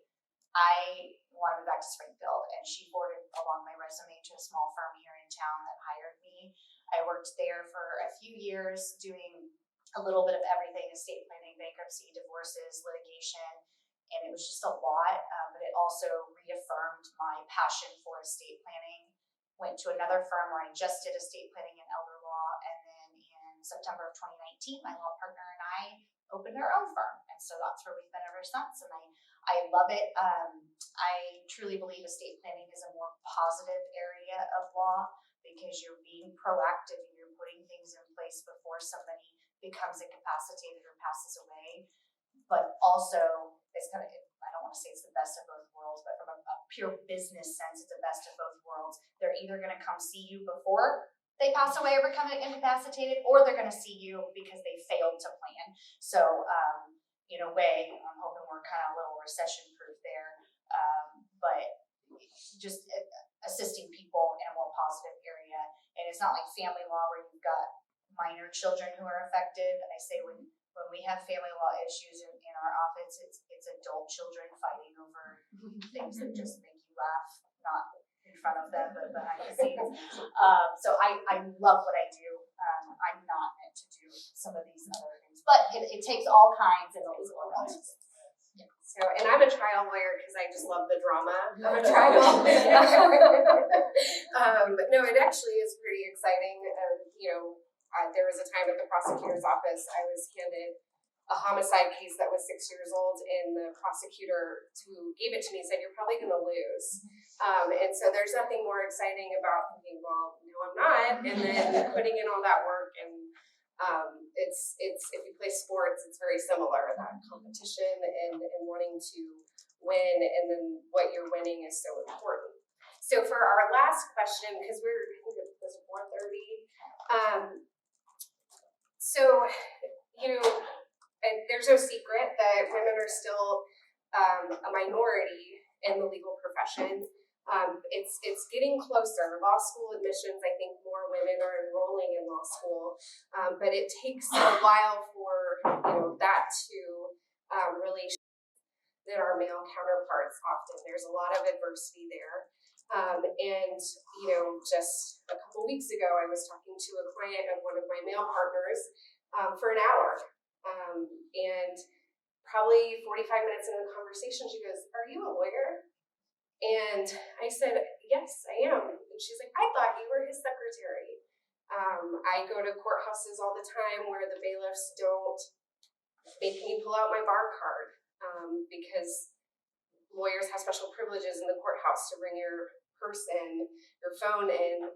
Speaker 2: I want to move back to Springfield. And she forwarded along my resume to a small firm here in town that hired me. I worked there for a few years doing a little bit of everything: estate planning, bankruptcy, divorces, litigation. And it was just a lot, but it also reaffirmed my passion for estate planning. Went to another firm where I just did estate planning and elder law. And then in September of 2019, my law partner and I opened our own firm. And so that's where we've been ever since. And I love it. I truly believe estate planning is a more positive area of law because you're being proactive and you're putting things in place before somebody becomes incapacitated or passes away. But also, it's kind of, I don't want to say it's the best of both worlds, but from a pure business sense, it's the best of both worlds. They're either going to come see you before they pass away or become incapacitated, or they're going to see you because they failed to plan. So, in a way, I'm hoping we're kind of a little recession-proof there, but just assisting people in a more positive area. And it's not like family law where you've got minor children who are affected. I say when we have family law issues in our office, it's adult children fighting over things that just make you laugh, not in front of them, but behind the scenes. So I love what I do. I'm not meant to do some of these other things, but it takes all kinds in the legal world.
Speaker 1: So, and I'm a trial lawyer because I just love the drama of a trial. But no, it actually is pretty exciting. There was a time at the prosecutor's office I was handed a homicide case that was 6 years old, and the prosecutor who gave it to me said, "You're probably going to lose." And so there's nothing more exciting about thinking, "Well, no, I'm not," and then putting in all that work. And it's if you play sports, it's very similar, that competition and wanting to win, and then what you're winning is so important. So for our last question, because I think it was 4:30. So, there's no secret that women are still a minority in the legal profession. It's getting closer. Law school admissions, I think more women are enrolling in law school, but it takes a while for that to really show that our male counterparts often. There's a lot of adversity there. And just a couple weeks ago, I was talking to a client of one of my male partners for an hour. And probably 45 minutes into the conversation, she goes, "Are you a lawyer?" And I said, "Yes, I am." And she's like, "I thought you were his secretary." I go to courthouses all the time where the bailiffs don't make me pull out my bar card because lawyers have special privileges in the courthouse to bring your purse in, your phone in.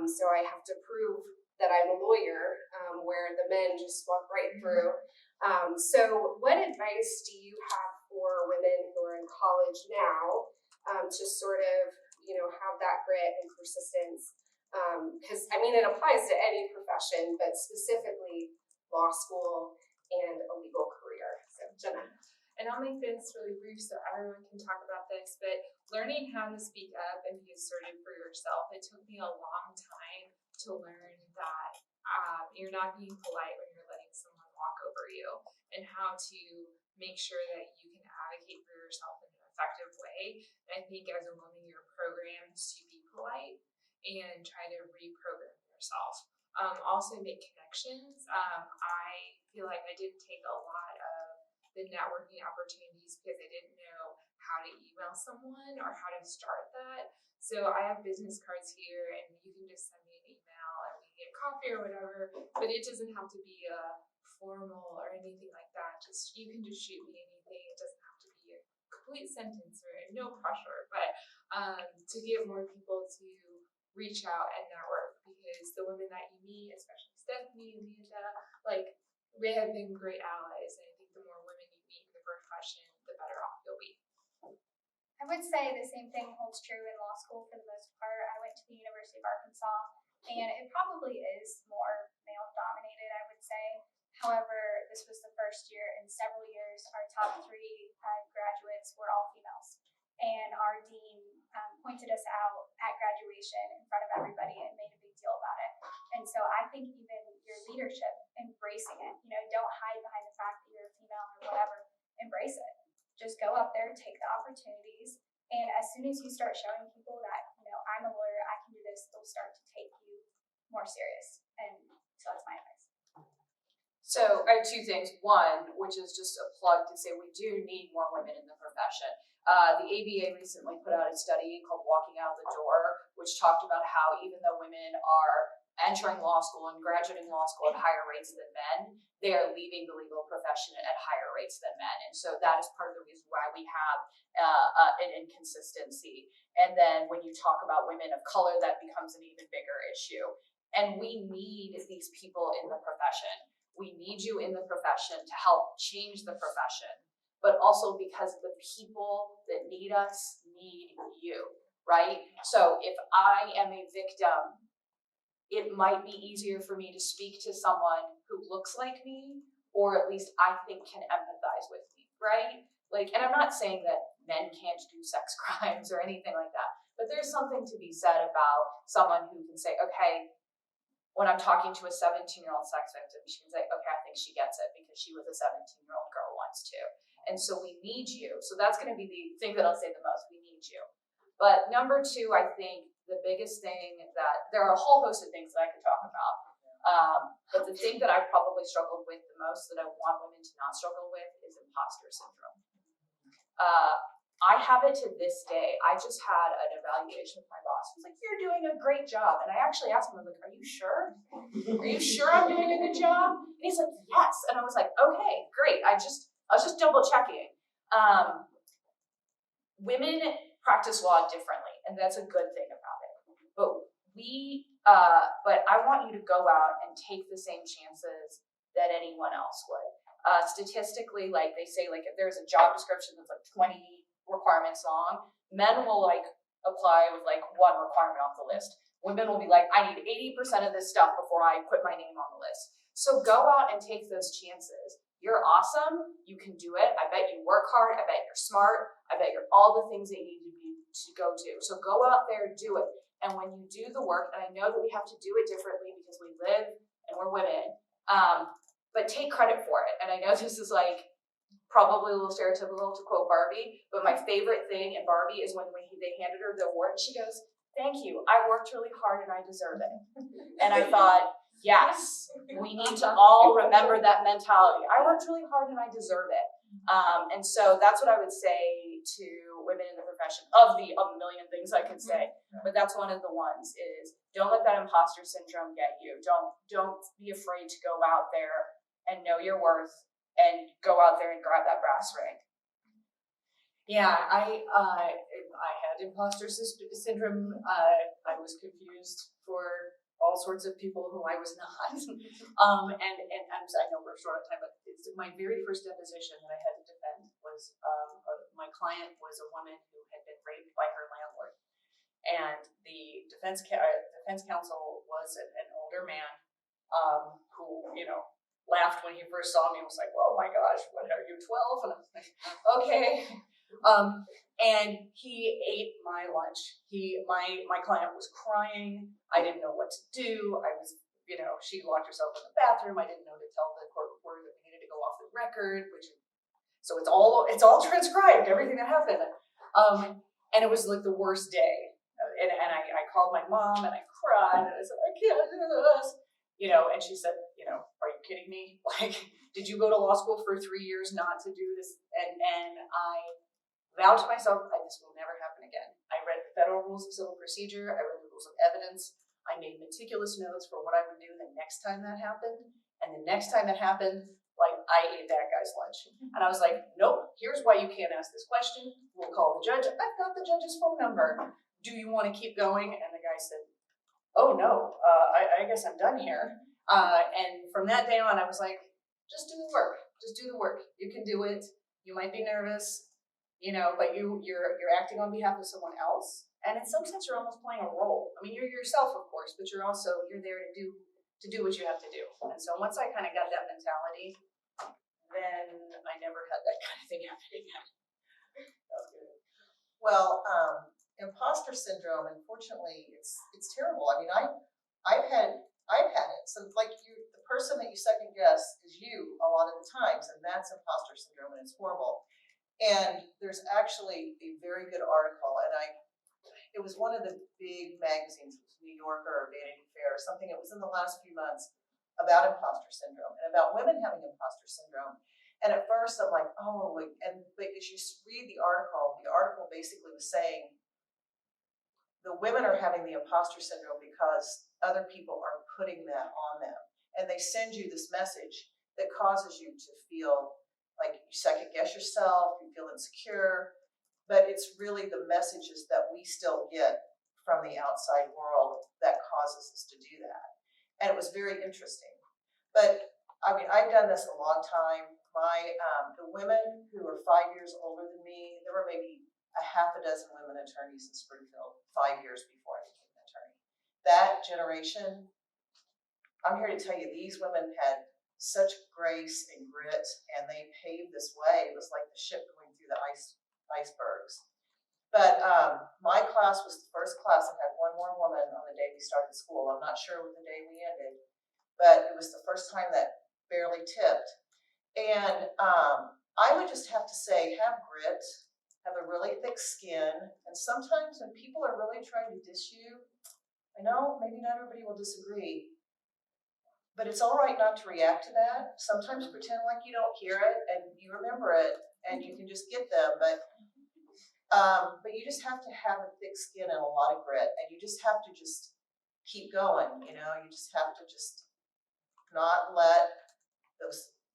Speaker 1: So I have to prove that I'm a lawyer, where the men just walk right through. So what advice do you have for women who are in college now to sort of, have that grit and persistence? Because, it applies to any profession, but specifically law school and a legal career. So, Jenna.
Speaker 3: And I'll make this really brief so everyone can talk about this, but learning how to speak up and be assertive for yourself, it took me a long time to learn that you're not being polite when you're letting someone walk over you, and how to make sure that you can advocate for yourself in an effective way. And I think as a woman, you're programmed to be polite and try to reprogram yourself. Also make connections. I feel like I didn't take a lot of the networking opportunities because I didn't know how to email someone or how to start that. So I have business cards here, and you can just send me an email and we can get coffee or whatever, but it doesn't have to be formal or anything like that. You can just shoot me anything. It doesn't have to be a complete sentence or no pressure, but to get more people to reach out and network, because the women that you meet, especially Stephanie, Amanda, we have been great allies, and I think the more women you meet in the profession, the better off you'll be.
Speaker 4: I would say the same thing holds true in law school for the most part. I went to the University of Arkansas, and it probably is more male-dominated, I would say. However, this was the first year in several years. Our top 3 graduates were all females, and our dean pointed us out at graduation in front of everybody and made a big deal about it. And so I think even your leadership, embracing it, don't hide behind the fact that you're a female or whatever. there, take the opportunities, and as soon as you start showing people that, I'm a lawyer, I can do this, they'll start to take you more serious. And so that's my advice.
Speaker 5: So I have two things. One, which is just a plug to say we do need more women in the profession. The ABA recently put out a study called Walking Out the Door, which talked about how even though women are entering law school and graduating law school at higher rates than men, they are leaving the legal profession at higher rates than men. And so that is part of the reason why we have an inconsistency. And then when you talk about women of color, that becomes an even bigger issue. And we need these people in the profession. We need you in the profession to help change the profession, but also because the people that need us need you, right? So if I am a victim, it might be easier for me to speak to someone who looks like me, or at least I think can empathize with me, right? Like, and I'm not saying that men can't do sex crimes or anything like that, but there's something to be said about someone who can say, okay, when I'm talking to a 17-year-old sex victim, she can say, okay, I think she gets it because she was a 17-year-old girl once too. And so we need you. So that's going to be the thing that I'll say the most, we need you. But number two, I think the biggest thing that, there are a whole host of things that I could talk about. But the thing that I probably struggled with the most that I want women to not struggle with is imposter syndrome. I have it to this day. I just had an evaluation with my boss. He was like, you're doing a great job. And I actually asked him, I was like, are you sure? Are you sure I'm doing a good job? And he's like, yes. And I was like, okay, great. I was just double checking. Women practice law differently, and that's a good thing about it. But I want you to go out and take the same chances that anyone else would. Statistically, like they say, like if there's a job description that's like 20 requirements long, men will like apply with like one requirement off the list. Women will be like, I need 80% of this stuff before I put my name on the list. So go out and take those chances. You're awesome. You can do it. I bet you work hard. I bet you're smart. I bet you're all the things that you need to go to. So go out there, do it. And when you do the work, and I know that we have to do it differently because we live and we're women, but take credit for it. And I know this is like probably a little stereotypical to quote Barbie, but my favorite thing in Barbie is when they handed her the award and she goes, thank you, I worked really hard and I deserve it. And I thought, yes, we need to all remember that mentality. I worked really hard and I deserve it. And so that's what I would say to women in the profession, of the a million things I could say, but that's one of the ones is don't let that imposter syndrome get you. Don't be afraid to go out there and know your worth and go out there and grab that brass ring.
Speaker 6: Yeah, I had imposter syndrome. I was confused for all sorts of people who I was not. And I know we're short on time, but my very first deposition that I had to defend was my client was a woman who had been raped by her landlord, and the defense counsel was an older man who laughed when he first saw me and was like, "Oh my gosh, what are you, 12?" And I was like, "Okay." And he ate my lunch. My client was crying. I didn't know what to do. I was, she locked herself in the bathroom. I didn't know to tell the court reporter that we needed to go off the record, so it's all transcribed, everything that happened. And it was like the worst day. And I called my mom and I cried and I said, I can't do this. And she said, are you kidding me? Like, did you go to law school for 3 years not to do this? And I vowed to myself, this will never happen again. I read the federal rules of civil procedure. I read the rules of evidence. I made meticulous notes for what I would do the next time that happened. And the next time it happened, like, I ate that guy's lunch. And I was like, nope, here's why you can't ask this question. We'll call the judge. I've got the judge's phone number. Do you want to keep going? And the guy said, oh no, I guess I'm done here. And from that day on, I was like, just do the work. Just do the work. You can do it. You might be nervous, but you're acting on behalf of someone else. And in some sense, you're almost playing a role. I mean, you're yourself, of course, but you're there to do what you have to do. And so once I kind of got that mentality, then I never had that kind of thing happen again. That was good.
Speaker 7: Well, imposter syndrome, unfortunately, it's terrible. I mean, I've had it. So like the person that you second guess is you a lot of the times, and that's imposter syndrome, and it's horrible. And there's actually a very good article, and it was one of the big magazines, it was New Yorker or Vanity Fair or something, it was in the last few months, about imposter syndrome and about women having imposter syndrome. And at first I'm like, oh, but as you read the article basically was saying the women are having the imposter syndrome because other people are putting that on them. And they send you this message that causes you to feel like you second guess yourself, you feel insecure, but it's really the messages that we still get from the outside world that causes us to do that. And it was very interesting. But I mean, I've done this a long time. The women who are 5 years older than me, there were maybe a half a dozen women attorneys in Springfield 5 years before I became an attorney. That generation, I'm here to tell you, these women had such grace and grit, and they paved this way. It was like the ship going through the icebergs. But my class was the first class that had one more woman on the day we started school. I'm not sure what the day we ended, but it was the first time that barely tipped. And I would just have to say, have grit, have a really thick skin, and sometimes when people are really trying to diss you, I know maybe not everybody will disagree, but it's all right not to react to that. Sometimes pretend like you don't hear it and you remember it and you can just get them, but you just have to have a thick skin and a lot of grit, and you just have to just keep going, you know, you just have to just not let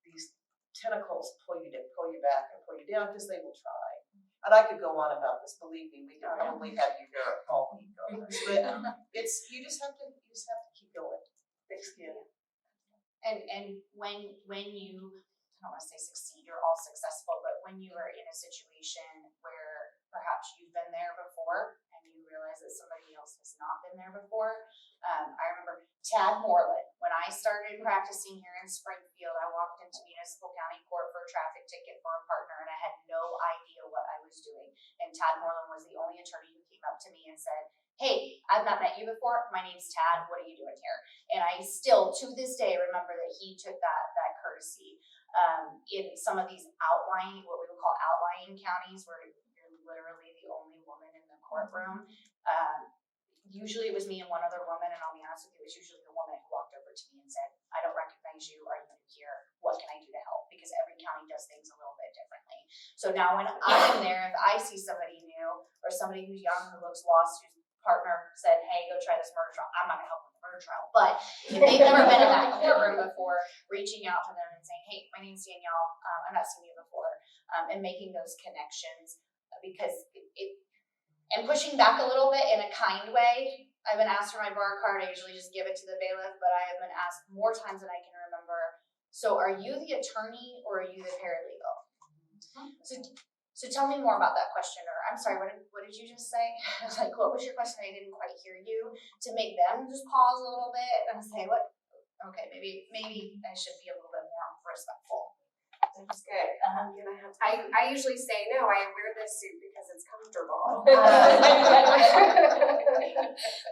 Speaker 7: these tentacles pull you back and pull you down, because they will try. And I could go on about this, believe me, we could probably have you here all week on this, but you just have to keep going, thick skin.
Speaker 2: And when you, I don't want to say succeed, you're all successful, but when you are in a situation where perhaps you've been there before and you realize that somebody else has not been there before. I remember Tad Moreland, when I started practicing here in Springfield, I walked into municipal county court for a traffic ticket for a partner, and I had no idea what I was doing. And Tad Moreland was the only attorney who came up to me and said, hey, I've not met you before. My name's Tad. What are you doing here? And I still, to this day, remember that he took that courtesy. In some of these outlying, what we would call outlying counties, where you're literally the only woman in the courtroom. Usually it was me and one other woman, and I'll be honest with you, it was usually the woman who walked over to me and said, I don't recognize you. Are you new here? What can I do to help? Because every county does things a little bit differently. So now when I'm there, if I see somebody new or somebody who's young who looks lost, whose partner said, hey, go try this murder trial, I'm not going to help with the murder trial. But if they've never been in that courtroom before, reaching out to them and saying, hey, my name's Danielle, I've not seen you before, and making those connections, because and pushing back a little bit in a kind way. I've been asked for my bar card. I usually just give it to the bailiff, but I have been asked more times than I can remember. So are you the attorney or are you the paralegal? So tell me more about that question. Or I'm sorry, what did you just say? Like, what was your question? I didn't quite hear you. To make them just pause a little bit and say, what? Okay, maybe I should be a little bit more respectful.
Speaker 1: That's good. I usually say, no, I wear this suit because it's comfortable.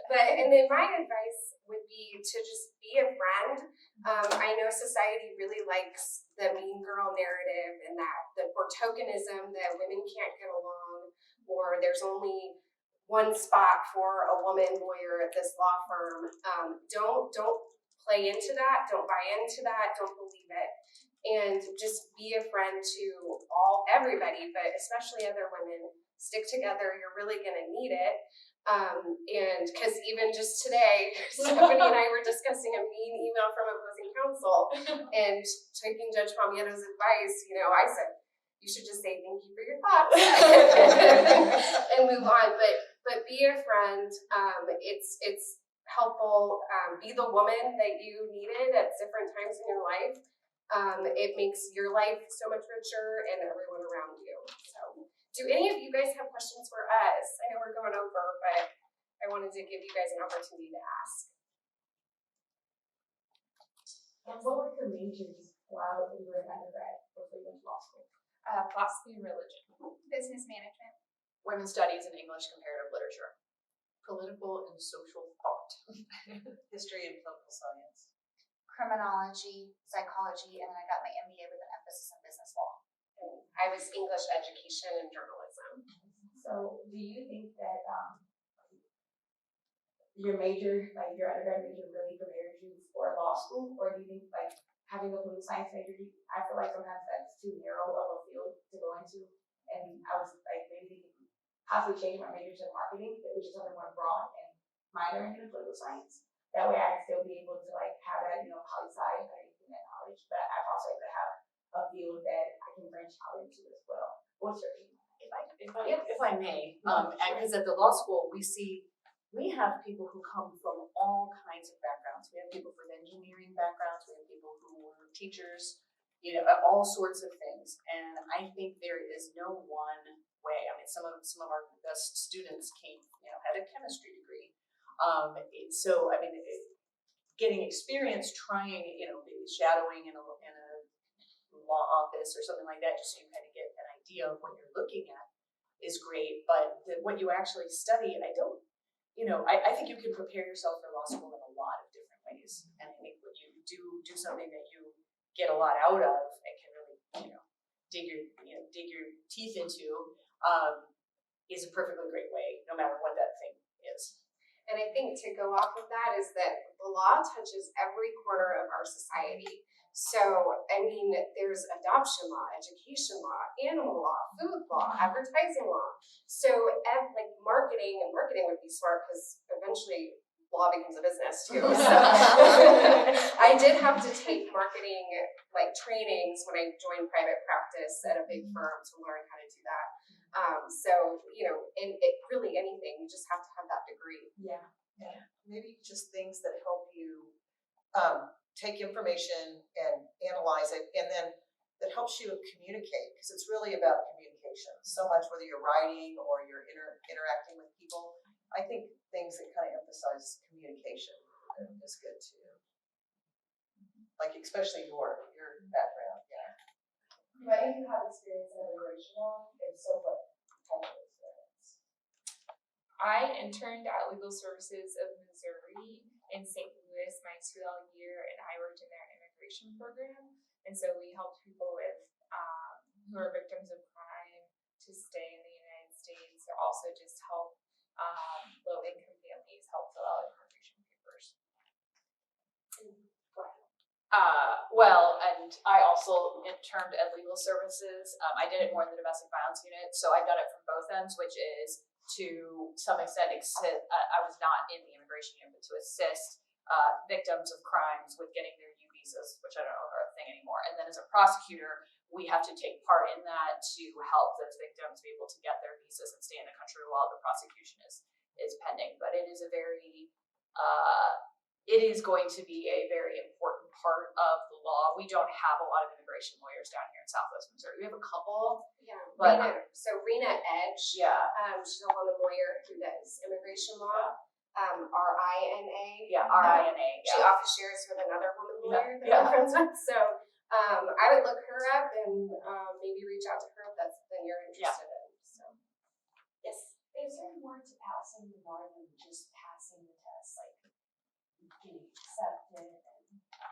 Speaker 1: And then my advice would be to just be a friend. I know society really likes the mean girl narrative, and that or tokenism, that women can't get along, or there's only one spot for a woman lawyer at this law firm. Don't play into that. Don't buy into that. Don't believe it. And just be a friend to everybody, but especially other women. Stick together. You're really going to need it. And because even just today, Stephanie and I were discussing a mean email from opposing counsel, and taking Judge Palmieto's advice, I said, you should just say thank you for your thoughts and move on. But be a friend. It's helpful. Be the woman that you needed at different times in your life. It makes your life so much richer and everyone around you. So, do any of you guys have questions for us? I know we're going over, but I wanted to give you guys an opportunity to ask.
Speaker 3: What were your majors while you were in undergrad before you went to law school? Philosophy and religion.
Speaker 4: Business management.
Speaker 6: Women's studies and English comparative literature.
Speaker 5: Political and social thought.
Speaker 7: History and political science.
Speaker 2: Criminology, psychology, and then I got my MBA with an emphasis in business law.
Speaker 1: I was English education and journalism.
Speaker 8: So do you think that your major, like your undergrad major, really prepares you for law school? Or do you think like having a political science major, I feel like sometimes that's too narrow of a field to go into? And I was like maybe thinking possibly changing my major to marketing, which is something more broad, and minoring in political science. That way I'd still be able to like have that, poli sci underneath that knowledge, but I'm also able to have a field that I can branch out into as well. What's your opinion?
Speaker 6: If I may, because at the law school, we have people who come from all kinds of backgrounds. We have people with engineering backgrounds, we have people who were teachers, all sorts of things. And I think there is no one way. I mean, some of our best students had a chemistry degree. So, I mean, getting experience trying, shadowing in a law office or something like that, just so you kind of get an idea of what you're looking at is great. But what you actually study, I think you can prepare yourself for law school in a lot of different ways. And I think when you do something that you get a lot out of and can really, dig your teeth into, is a perfectly great way, no matter what that thing is.
Speaker 1: And I think to go off of that is that the law touches every corner of our society. So, I mean, there's adoption law, education law, animal law, food law, advertising law. So, like marketing would be smart because eventually law becomes a business too. So, I did have to take marketing like trainings when I joined private practice at a big firm to learn how to do that. So, in really anything, you just have to have that degree.
Speaker 8: Yeah.
Speaker 7: Maybe just things that help you take information and analyze it, and then that helps you communicate, because it's really about communication so much, whether you're writing or you're interacting with people. I think things that kind of emphasize communication is good too. Like especially your background. Yeah.
Speaker 8: Do any of you have experience in immigration law? If so, what type of experience?
Speaker 3: I interned at Legal Services of Missouri in St. Louis my 2L year, and I worked in their immigration program. And so we helped people who are victims of crime to stay in the United States, or also just help low-income families help fill out immigration papers.
Speaker 5: And I also interned at Legal Services. I did it more in the domestic violence unit, so I've done it from both ends, which is to some extent, I was not in the immigration unit, but to assist victims of crimes with getting their U visas, which I don't know if are a thing anymore. And then as a prosecutor, we have to take part in that to help those victims be able to get their visas and stay in the country while the prosecution is pending. But it is it is going to be a very important part of the law. We don't have a lot of immigration lawyers down here in Southwest Missouri. We have a couple.
Speaker 1: Yeah,
Speaker 5: But
Speaker 1: Rena Edge,
Speaker 5: yeah,
Speaker 1: she's a woman lawyer who does immigration law, RINA.
Speaker 5: yeah, RINA.
Speaker 1: She
Speaker 5: Yeah.
Speaker 1: office shares with another woman lawyer that
Speaker 5: Yeah.
Speaker 1: I'm friends with. So I would look her up and maybe reach out to her if that's something you're interested in. So yes.
Speaker 9: Is there more to passing the bar than just passing the test, like getting accepted,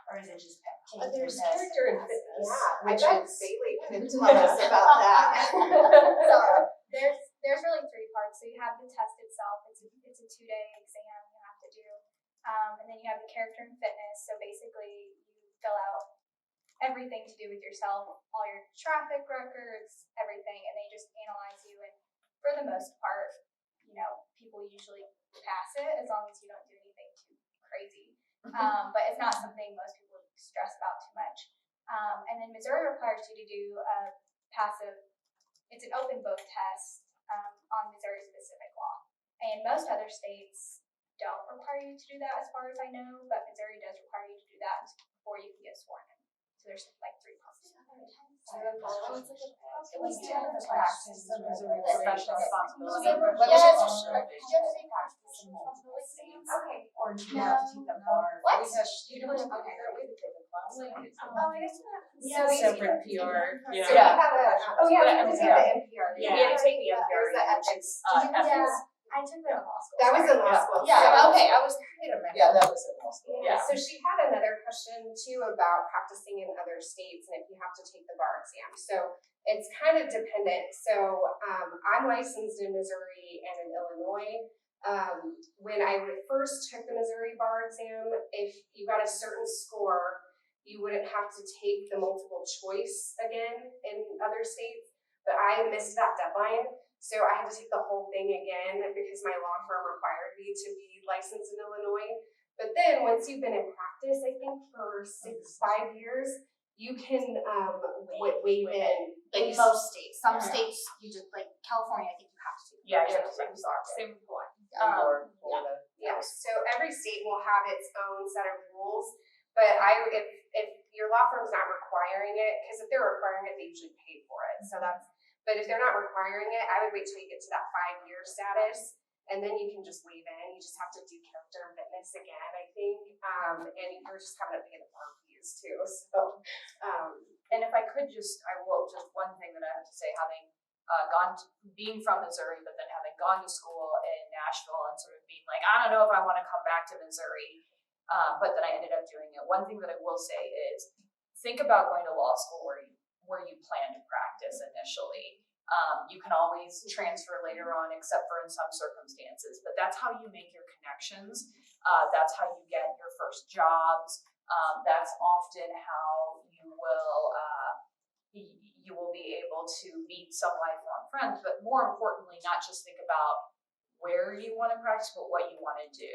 Speaker 9: or is it just taking the
Speaker 1: There's
Speaker 9: test?
Speaker 1: character and fitness.
Speaker 9: Yeah,
Speaker 1: I bet Bailey could tell us about that.
Speaker 4: So there's really three parts. So you have the test itself. It's a 2-day exam you have to do, and then you have the character and fitness. So basically, you fill out everything to do with yourself, all your traffic records, everything, and they just analyze you. And for the most part, people usually pass it as long as you don't do anything too crazy. But it's not something most people stress about too much. And then Missouri requires you to do a passive. It's an open book test on Missouri specific law. And most other states don't require you to do that as far as I know, but Missouri does require you to do that before you can get sworn in. So there's like 3 parts.
Speaker 9: It was kind of the practice of Missouri
Speaker 5: Professional responsibility.
Speaker 1: Okay.
Speaker 9: Or do you have to take the bar?
Speaker 4: What?
Speaker 7: You don't have to do that. We could take a class.
Speaker 4: Oh, I guess not.
Speaker 3: Yeah, separate PR.
Speaker 1: So
Speaker 3: Yeah.
Speaker 1: we have a we have to take the NPR.
Speaker 5: Yeah, you take the NPR.
Speaker 1: There's the ethics.
Speaker 5: Ethics.
Speaker 4: I took that in law school.
Speaker 1: That was in law
Speaker 5: Yeah.
Speaker 1: school.
Speaker 4: Yeah,
Speaker 1: So-
Speaker 4: okay, I was, wait a minute.
Speaker 7: Yeah, that was in law school.
Speaker 5: Yeah.
Speaker 1: So she had another question too about practicing in other states and if you have to take the bar exam. So It's kind of dependent. So I'm licensed in Missouri and in Illinois. When I first took the Missouri bar exam, if you got a certain score, you wouldn't have to take the multiple choice again in other states. But I missed that deadline, so I had to take the whole thing again because my law firm required me to be licensed in Illinois. But then once you've been in practice, I think for 5 years, you can waive in.
Speaker 2: In most states, some states, you just, like California, I think you have to.
Speaker 5: Yeah,
Speaker 3: Yeah,
Speaker 5: yeah.
Speaker 3: same with Hawaii.
Speaker 7: Florida.
Speaker 1: Yeah, so every state will have its own set of rules, but if your law firm's not requiring it, because if they're requiring it, they usually pay for it, but if they're not requiring it, I would wait till you get to that 5-year status, and then you can just waive in. You just have to do character and fitness again, I think, and you're just having to pay the bar fees too, so,
Speaker 5: And if I could just one thing that I have to say, having being from Missouri, but then having gone to school in Nashville and sort of being like, I don't know if I want to come back to Missouri, but then I ended up doing it. One thing that I will say is, think about going to law school where you plan to practice initially. You can always transfer later on, except for in some circumstances, but that's how you make your connections. That's how you get your first jobs. That's often how you will be able to meet some lifelong friends, but more importantly, not just think about where you want to practice, but what you want to do.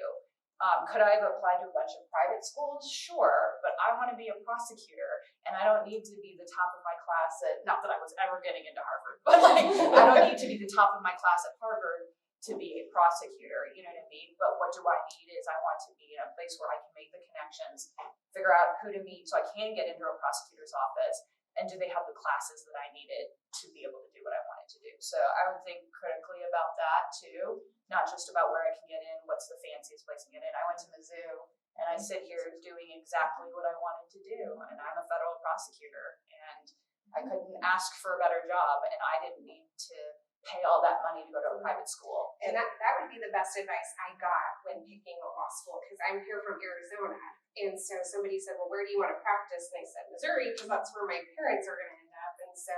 Speaker 5: Could I have applied to a bunch of private schools? Sure, but I want to be a prosecutor, and I don't need to be the top of my class not that I was ever getting into Harvard, but like, I don't need to be the top of my class at Harvard to be a prosecutor, you know what I mean? But what do I need is I want to be in a place where I can make the connections, figure out who to meet so I can get into a prosecutor's office, and do they have the classes that I needed to be able to do what I wanted to do? So I would think critically about that too, not just about where I can get in, what's the fanciest place to get in. I went to Mizzou, and I sit here doing exactly what I wanted to do, and I'm a federal prosecutor, and I couldn't ask for a better job, and I didn't need to pay all that money to go to a private school.
Speaker 1: and that would be the best advice I got when picking a law school, because I'm here from Arizona. And so somebody said, well, where do you want to practice? And I said, Missouri, because that's where my parents are going to end up. And so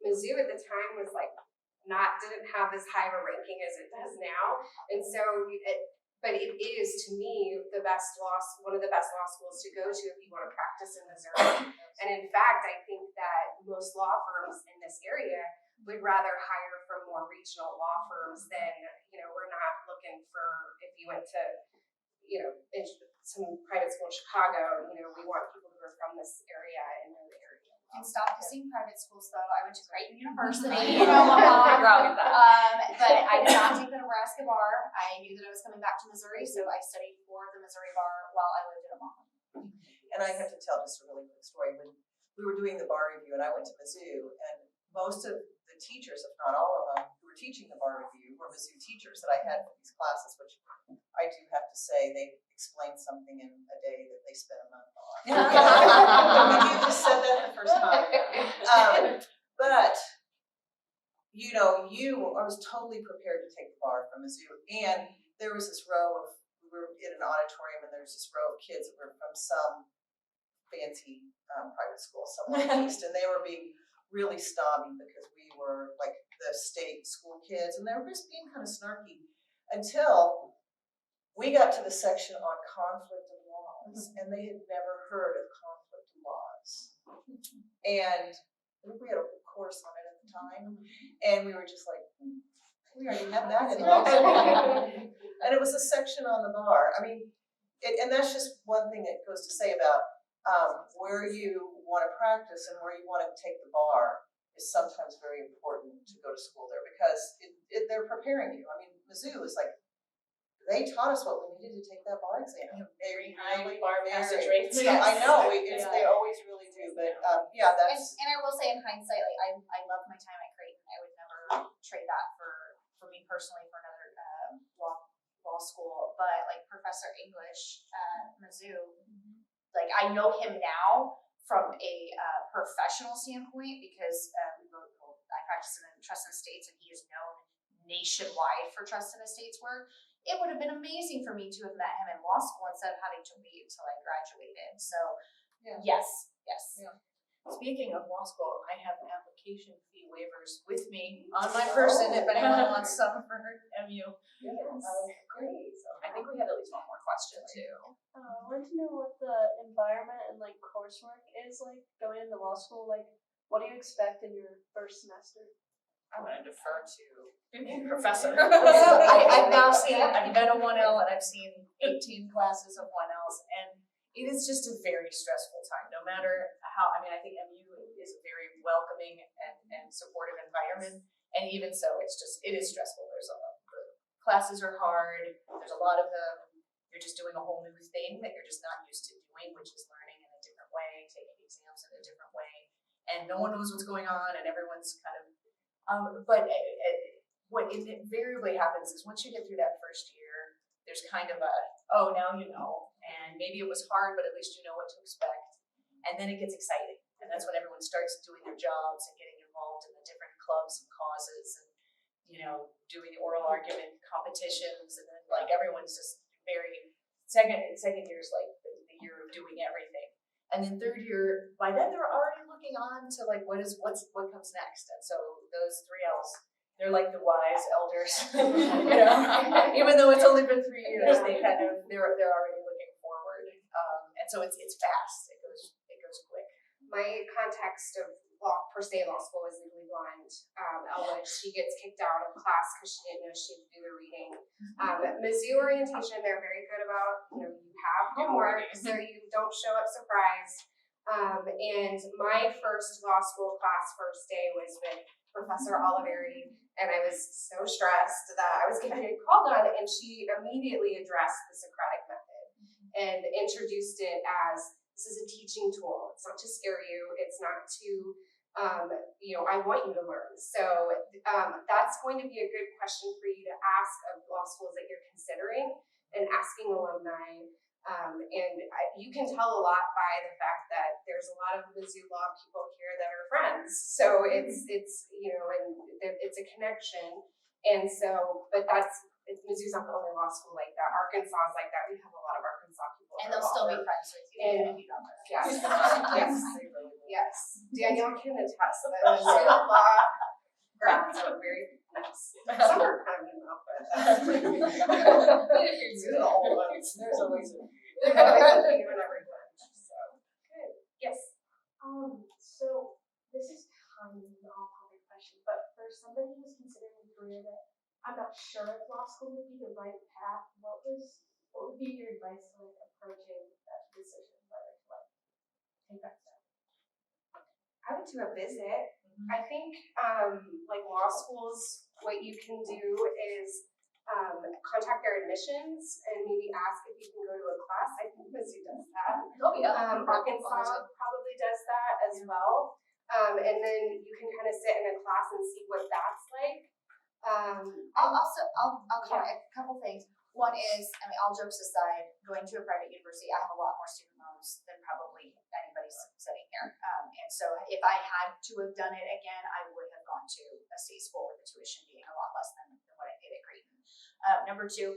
Speaker 1: Mizzou at the time was like, didn't have as high of a ranking as it does now. And so, but it is to me one of the best law schools to go to if you want to practice in Missouri. And in fact, I think that most law firms in this area would rather hire from more regional law firms than, we're not looking for, if you went to, in some private school in Chicago, we want people who are from this area and know the area.
Speaker 2: And stop dissing private schools though. I went to Creighton University
Speaker 5: You're
Speaker 2: in Omaha.
Speaker 5: wrong with that.
Speaker 2: But I did not take the Nebraska bar. I knew that I was coming back to Missouri, so I studied for the Missouri bar while I lived in Omaha.
Speaker 7: And I have to tell just a really quick story. When we were doing the bar review and I went to Mizzou, and most of the teachers, if not all of them, who were teaching the bar review were Mizzou teachers that I had for these classes, which I do have to say, they explained something in a day that they spent a month on. You just said that the first time. But, I was totally prepared to take the bar from Mizzou. And there was this row we were in an auditorium, and there was this row of kids that were from some fancy private school somewhere in the East, and they were being really snobby because we were like the state school kids, and they were just being kind of snarky until we got to the section on conflict of laws, and they had never heard of conflict of laws. And we had a course on it at the time, and we were just like, we already have that in law school. And it was a section on the bar. I mean, and that's just one thing it goes to say about where you want to practice and where you want to take the bar is sometimes very important to go to school there, because they're preparing you. I mean, Mizzou is like, they taught us what we needed to take that bar exam.
Speaker 6: Very high bar passage rates.
Speaker 7: Yeah, I know, they always really do, but that's.
Speaker 2: And I will say in hindsight, like I loved my time at Creighton. I would never trade that for me personally for another law school. But like Professor English at Mizzou, like I know him now from a professional standpoint because I practice in the trust and estates, and he is known nationwide for trust and estates work. It would have been amazing for me to have met him in law school instead of having to wait until I graduated. So, yes.
Speaker 5: Yeah.
Speaker 6: Speaking of law school, I have application fee waivers with me on my person if anyone wants some for MU.
Speaker 5: Great. So I think we had at least one more question too.
Speaker 10: I wanted to know what the environment and like coursework is like going into law school. Like, what do you expect in your first semester?
Speaker 5: I'm gonna defer to the professor.
Speaker 6: I've now seen, I've been a 1L and I've seen 18 classes of 1Ls, and it is just a very stressful time, no matter how, I mean, I think MU is a very welcoming and supportive environment, and even so, it is stressful. There's the classes are hard, there's a lot of them, you're just doing a whole new thing that you're just not used to doing, which is learning in a different way, taking exams in a different way, and no one knows what's going on, and everyone's kind of but what invariably happens is once you get through that first year, there's kind of a, oh, now you know, and maybe it was hard, but at least you know what to expect. And then it gets exciting. And that's when everyone starts doing their jobs and getting involved in the different clubs and causes and, doing oral argument competitions. And then like everyone's just very, second year is like the year of doing everything. And then third year, by then they're already looking on to like what comes next. And so those 3Ls, they're like the wise elders, even though it's only been 3 years, they're already looking forward. And so it's fast. It goes quick.
Speaker 1: My context of first day of law school was legally blind. Elwood, she gets kicked out of class because she didn't know she had to do the reading. Mizzou orientation, they're very good about, you have homework, so you don't show up surprised. And my first law school class first day was with Professor Oliveri, and I was so stressed that I was going to get called on, and she immediately addressed the Socratic method and introduced it as, this is a teaching tool. It's not to scare you. It's not to, I want you to learn. So that's going to be a good question for you to ask of law schools that you're considering and asking alumni. You can tell a lot by the fact that there's a lot of Mizzou law people here that are friends. So it's and it's a connection. And so, but Mizzou's not the only law school like that. Arkansas is like that. We have a lot of Arkansas people.
Speaker 2: And they'll still be friends with you even if you don't know.
Speaker 1: Yes. Danielle can attest that Mizzou law grounds are very nice. Some are kind of mean though, but Mizzou the old ones. There's always a few in every bunch. So good. Yes.
Speaker 10: So this is kind of an off-topic question, but for somebody who's considering a career that I'm not sure if law school would be the right path, what would be your advice to like approaching that decision, whether to like take that step?
Speaker 1: I would do a visit. I think like law schools, what you can do is contact their admissions and maybe ask if you can go to a class. I think Mizzou does that.
Speaker 2: Oh yeah.
Speaker 1: Arkansas probably does that as well. And then you can kind of sit in a class and see what that's like.
Speaker 2: I'll comment a couple things. One is, all jokes aside, going to a private university, I have a lot more student loans than probably anybody sitting here. And so if I had to have done it again, I would have gone to a state school with the tuition being a lot less than what I paid at Creighton. Number two,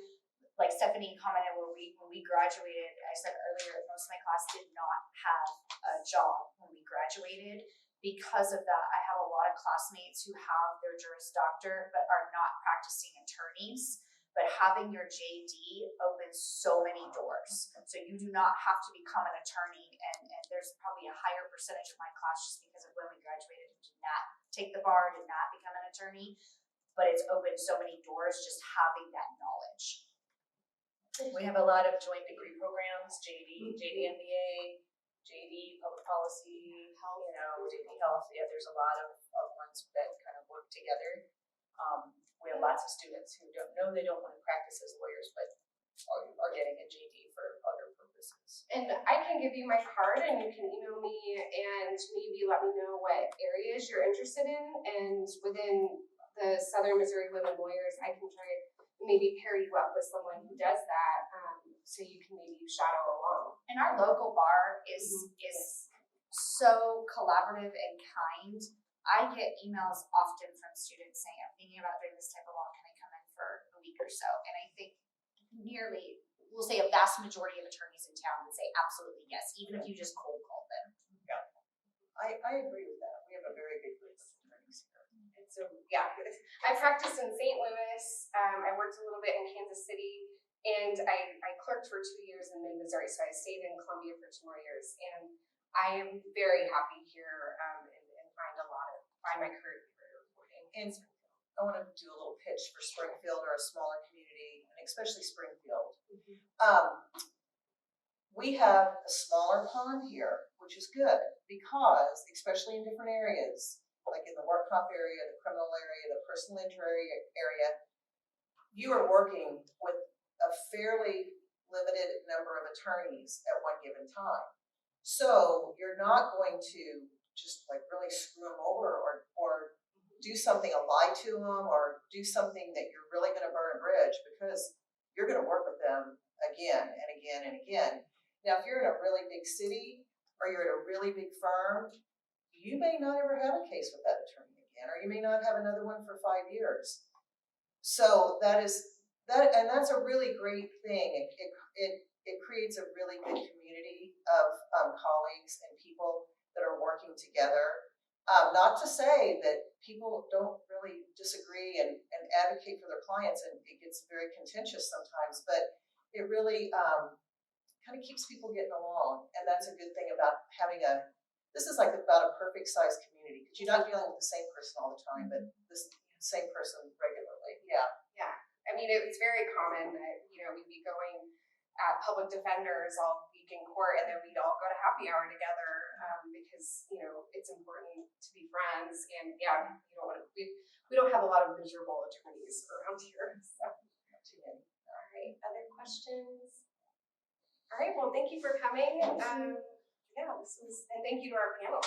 Speaker 2: like Stephanie commented, when we graduated, I said earlier, most of my class did not have a job when we graduated. Because of that, I have a lot of classmates who have their Juris Doctor but are not practicing attorneys. But having your JD opens so many doors. So you do not have to become an attorney, and there's probably a higher percentage of my class just because of when we graduated who did not take the bar, did not become an attorney. But it's opened so many doors just having that knowledge.
Speaker 6: We have a lot of joint degree programs, JD MBA, JD Public Policy, JD Health. Yeah, there's a lot of ones that kind of work together. We have lots of students who they don't want to practice as lawyers, but are getting a JD for other purposes.
Speaker 1: And I can give you my card and you can email me and maybe let me know what areas you're interested in. And within the Southern Missouri Women Lawyers, I can try to maybe pair you up with someone who does that, so you can maybe shadow along.
Speaker 2: And our local bar is so collaborative and kind. I get emails often from students saying, I'm thinking about doing this type of law, can I come in for a week or so? And I think we'll say a vast majority of attorneys in town would say absolutely yes, even if you just cold called them.
Speaker 7: I I agree with that. We have a very good group of attorneys here.
Speaker 1: And so, yeah, I practiced in St. Louis. I worked a little bit in Kansas City, and I clerked for 2 years in mid-Missouri, so I stayed in Columbia for 2 more years. And I am very happy here and find my career here reporting.
Speaker 7: And I want to do a little pitch for Springfield or a smaller community, and especially Springfield. We have a smaller pond here, which is good because, especially in different areas, like in the work comp area, the criminal area, the personal injury area, you are working with a fairly limited number of attorneys at one given time. So you're not going to just like really screw them over or do something, lie to them, or do something that you're really going to burn a bridge, because you're going to work with them again and again and again. Now, if you're in a really big city or you're at a really big firm, you may not ever have a case with that attorney again, or you may not have another one for 5 years. So that's a really great thing. It creates a really good community of colleagues and people that are working together. Not to say that people don't really disagree and advocate for their clients, and it gets very contentious sometimes, but it really kind of keeps people getting along. And that's a good thing about having this is like about a perfect sized community, because you're not dealing with the same person all the time, but this same person regularly. Yeah.
Speaker 1: Yeah. I mean, it was very common that, we'd be going public defenders all week in court, and then we'd all go to happy hour together because, it's important to be friends. And yeah, we don't have a lot of miserable attorneys around here. So, not too many. All right. Other questions? All right. Well, thank you for coming. And thank you to our panel.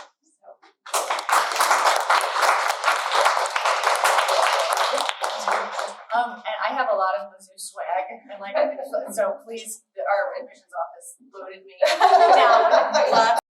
Speaker 6: And I have a lot of the zoo swag, and so please, our admissions office loaded me down with